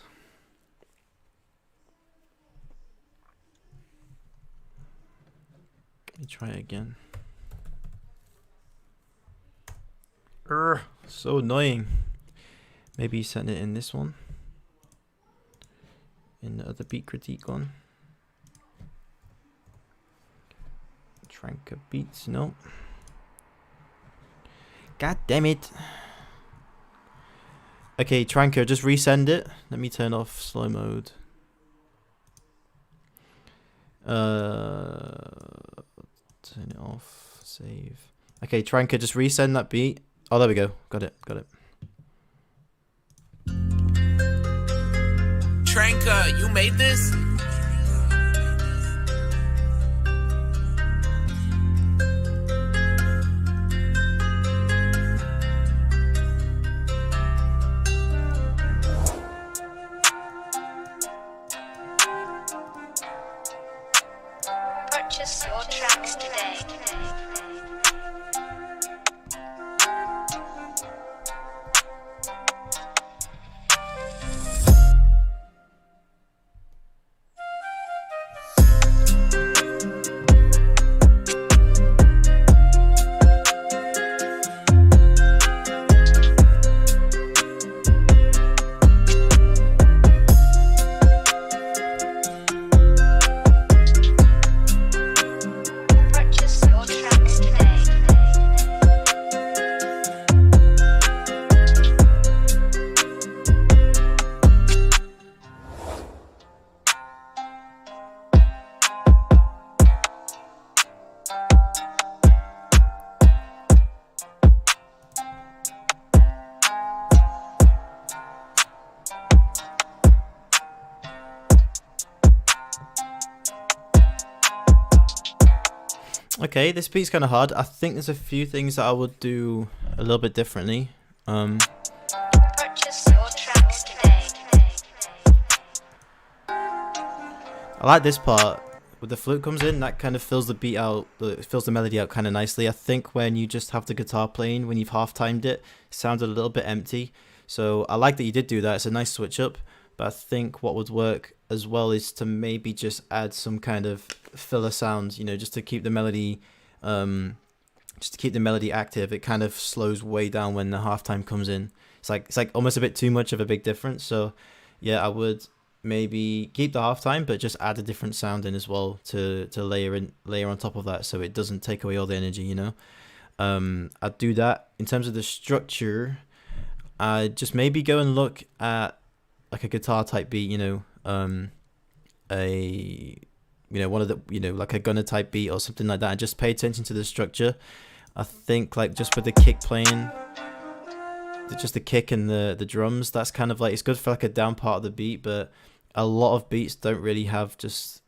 Speaker 1: Let me try it again. So annoying. Maybe send it in this one. In the other beat critique one. Tranker beats, no. God damn it. Okay, Tranker, just resend it. Let me turn off slow mode. Turn it off. Save. Okay, Tranker, just resend that beat. Oh, there we go. Got it. Got it.
Speaker 13: Tranker, you made this?
Speaker 10: Purchase your tracks today.
Speaker 1: Okay, this beat's kind of hard. I think there's a few things that I would do a little bit differently.
Speaker 10: Purchase your tracks today.
Speaker 1: I like this part. When the flute comes in, that kind of fills the beat out, it fills the melody out kind of nicely. I think when you just have the guitar playing, when you've half-timed it, it sounds a little bit empty. So I like that you did do that. It's a nice switch up. But I think what would work as well is to maybe just add some kind of filler sounds, you know, just to keep the melody active. It kind of slows way down when the halftime comes in. It's like almost a bit too much of a big difference. So yeah, I would maybe keep the halftime, but just add a different sound in as well to layer on top of that, so it doesn't take away all the energy, you know. I'd do that. In terms of the structure, I'd just maybe go and look at like a guitar type beat, you know, one of the, you know, like a gunner type beat or something like that, and just pay attention to the structure. I think like just with the kick playing, just the kick and the drums, that's kind of like, it's good for like a down part of the beat, but a lot of beats don't really have just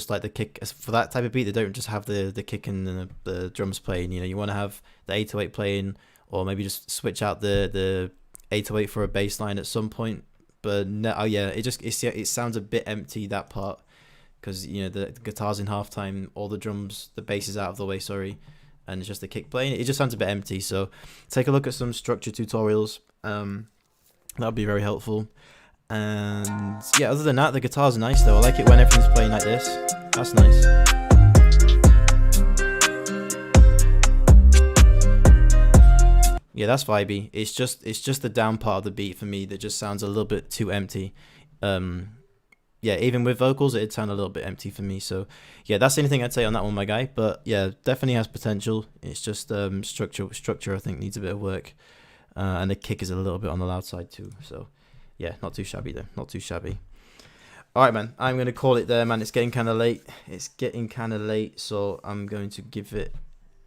Speaker 1: like the kick. For that type of beat, they don't just have the kick and the drums playing, you know. You want to have the 808 playing, or maybe just switch out the 808 for a bass line at some point. But no, oh yeah, it sounds a bit empty, that part, because, you know, the guitar's in halftime, all the drums, the bass is out of the way, sorry, and it's just the kick playing. It just sounds a bit empty. So take a look at some structure tutorials. That'll be very helpful. And yeah, other than that, the guitar's nice though. I like it when everything's playing like this. That's nice. Yeah, that's vibey. It's just the down part of the beat for me that just sounds a little bit too empty. Yeah, even with vocals, it'd sound a little bit empty for me. So yeah, that's anything I'd say on that one, my guy. But yeah, definitely has potential. It's just structure I think needs a bit of work, and the kick is a little bit on the loud side too. So yeah, not too shabby though, not too shabby. All right, man, I'm gonna call it there, man. It's getting kind of late. So I'm going to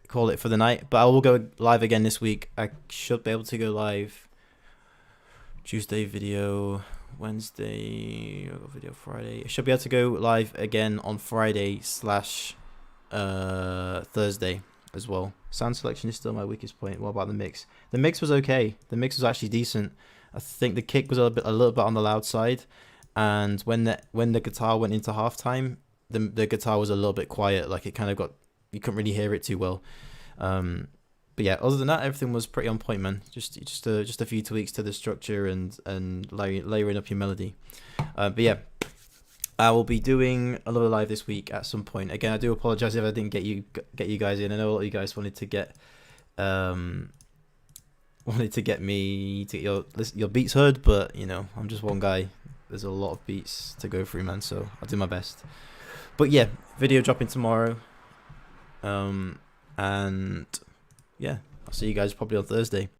Speaker 1: call it for the night. But I will go live again this week. I should be able to go live Tuesday video, Wednesday video, Friday. I should be able to go live again on Friday / Thursday as well. Sound selection is still my weakest point. What about the mix? The mix was okay. The mix was actually decent. I think the kick was a little bit on the loud side, and when the guitar went into halftime, the guitar was a little bit quiet. Like it kind of got, you couldn't really hear it too well. But yeah, other than that, everything was pretty on point, man. Just a few tweaks to the structure and layering up your melody. But yeah, I will be doing another live this week at some point. Again, I do apologize if I didn't get you guys in. I know a lot of you guys wanted to get me to get your beats heard, but you know, I'm just one guy. There's a lot of beats to go through, man. So I'll do my best. But yeah, video dropping tomorrow. And yeah, I'll see you guys probably on Thursday.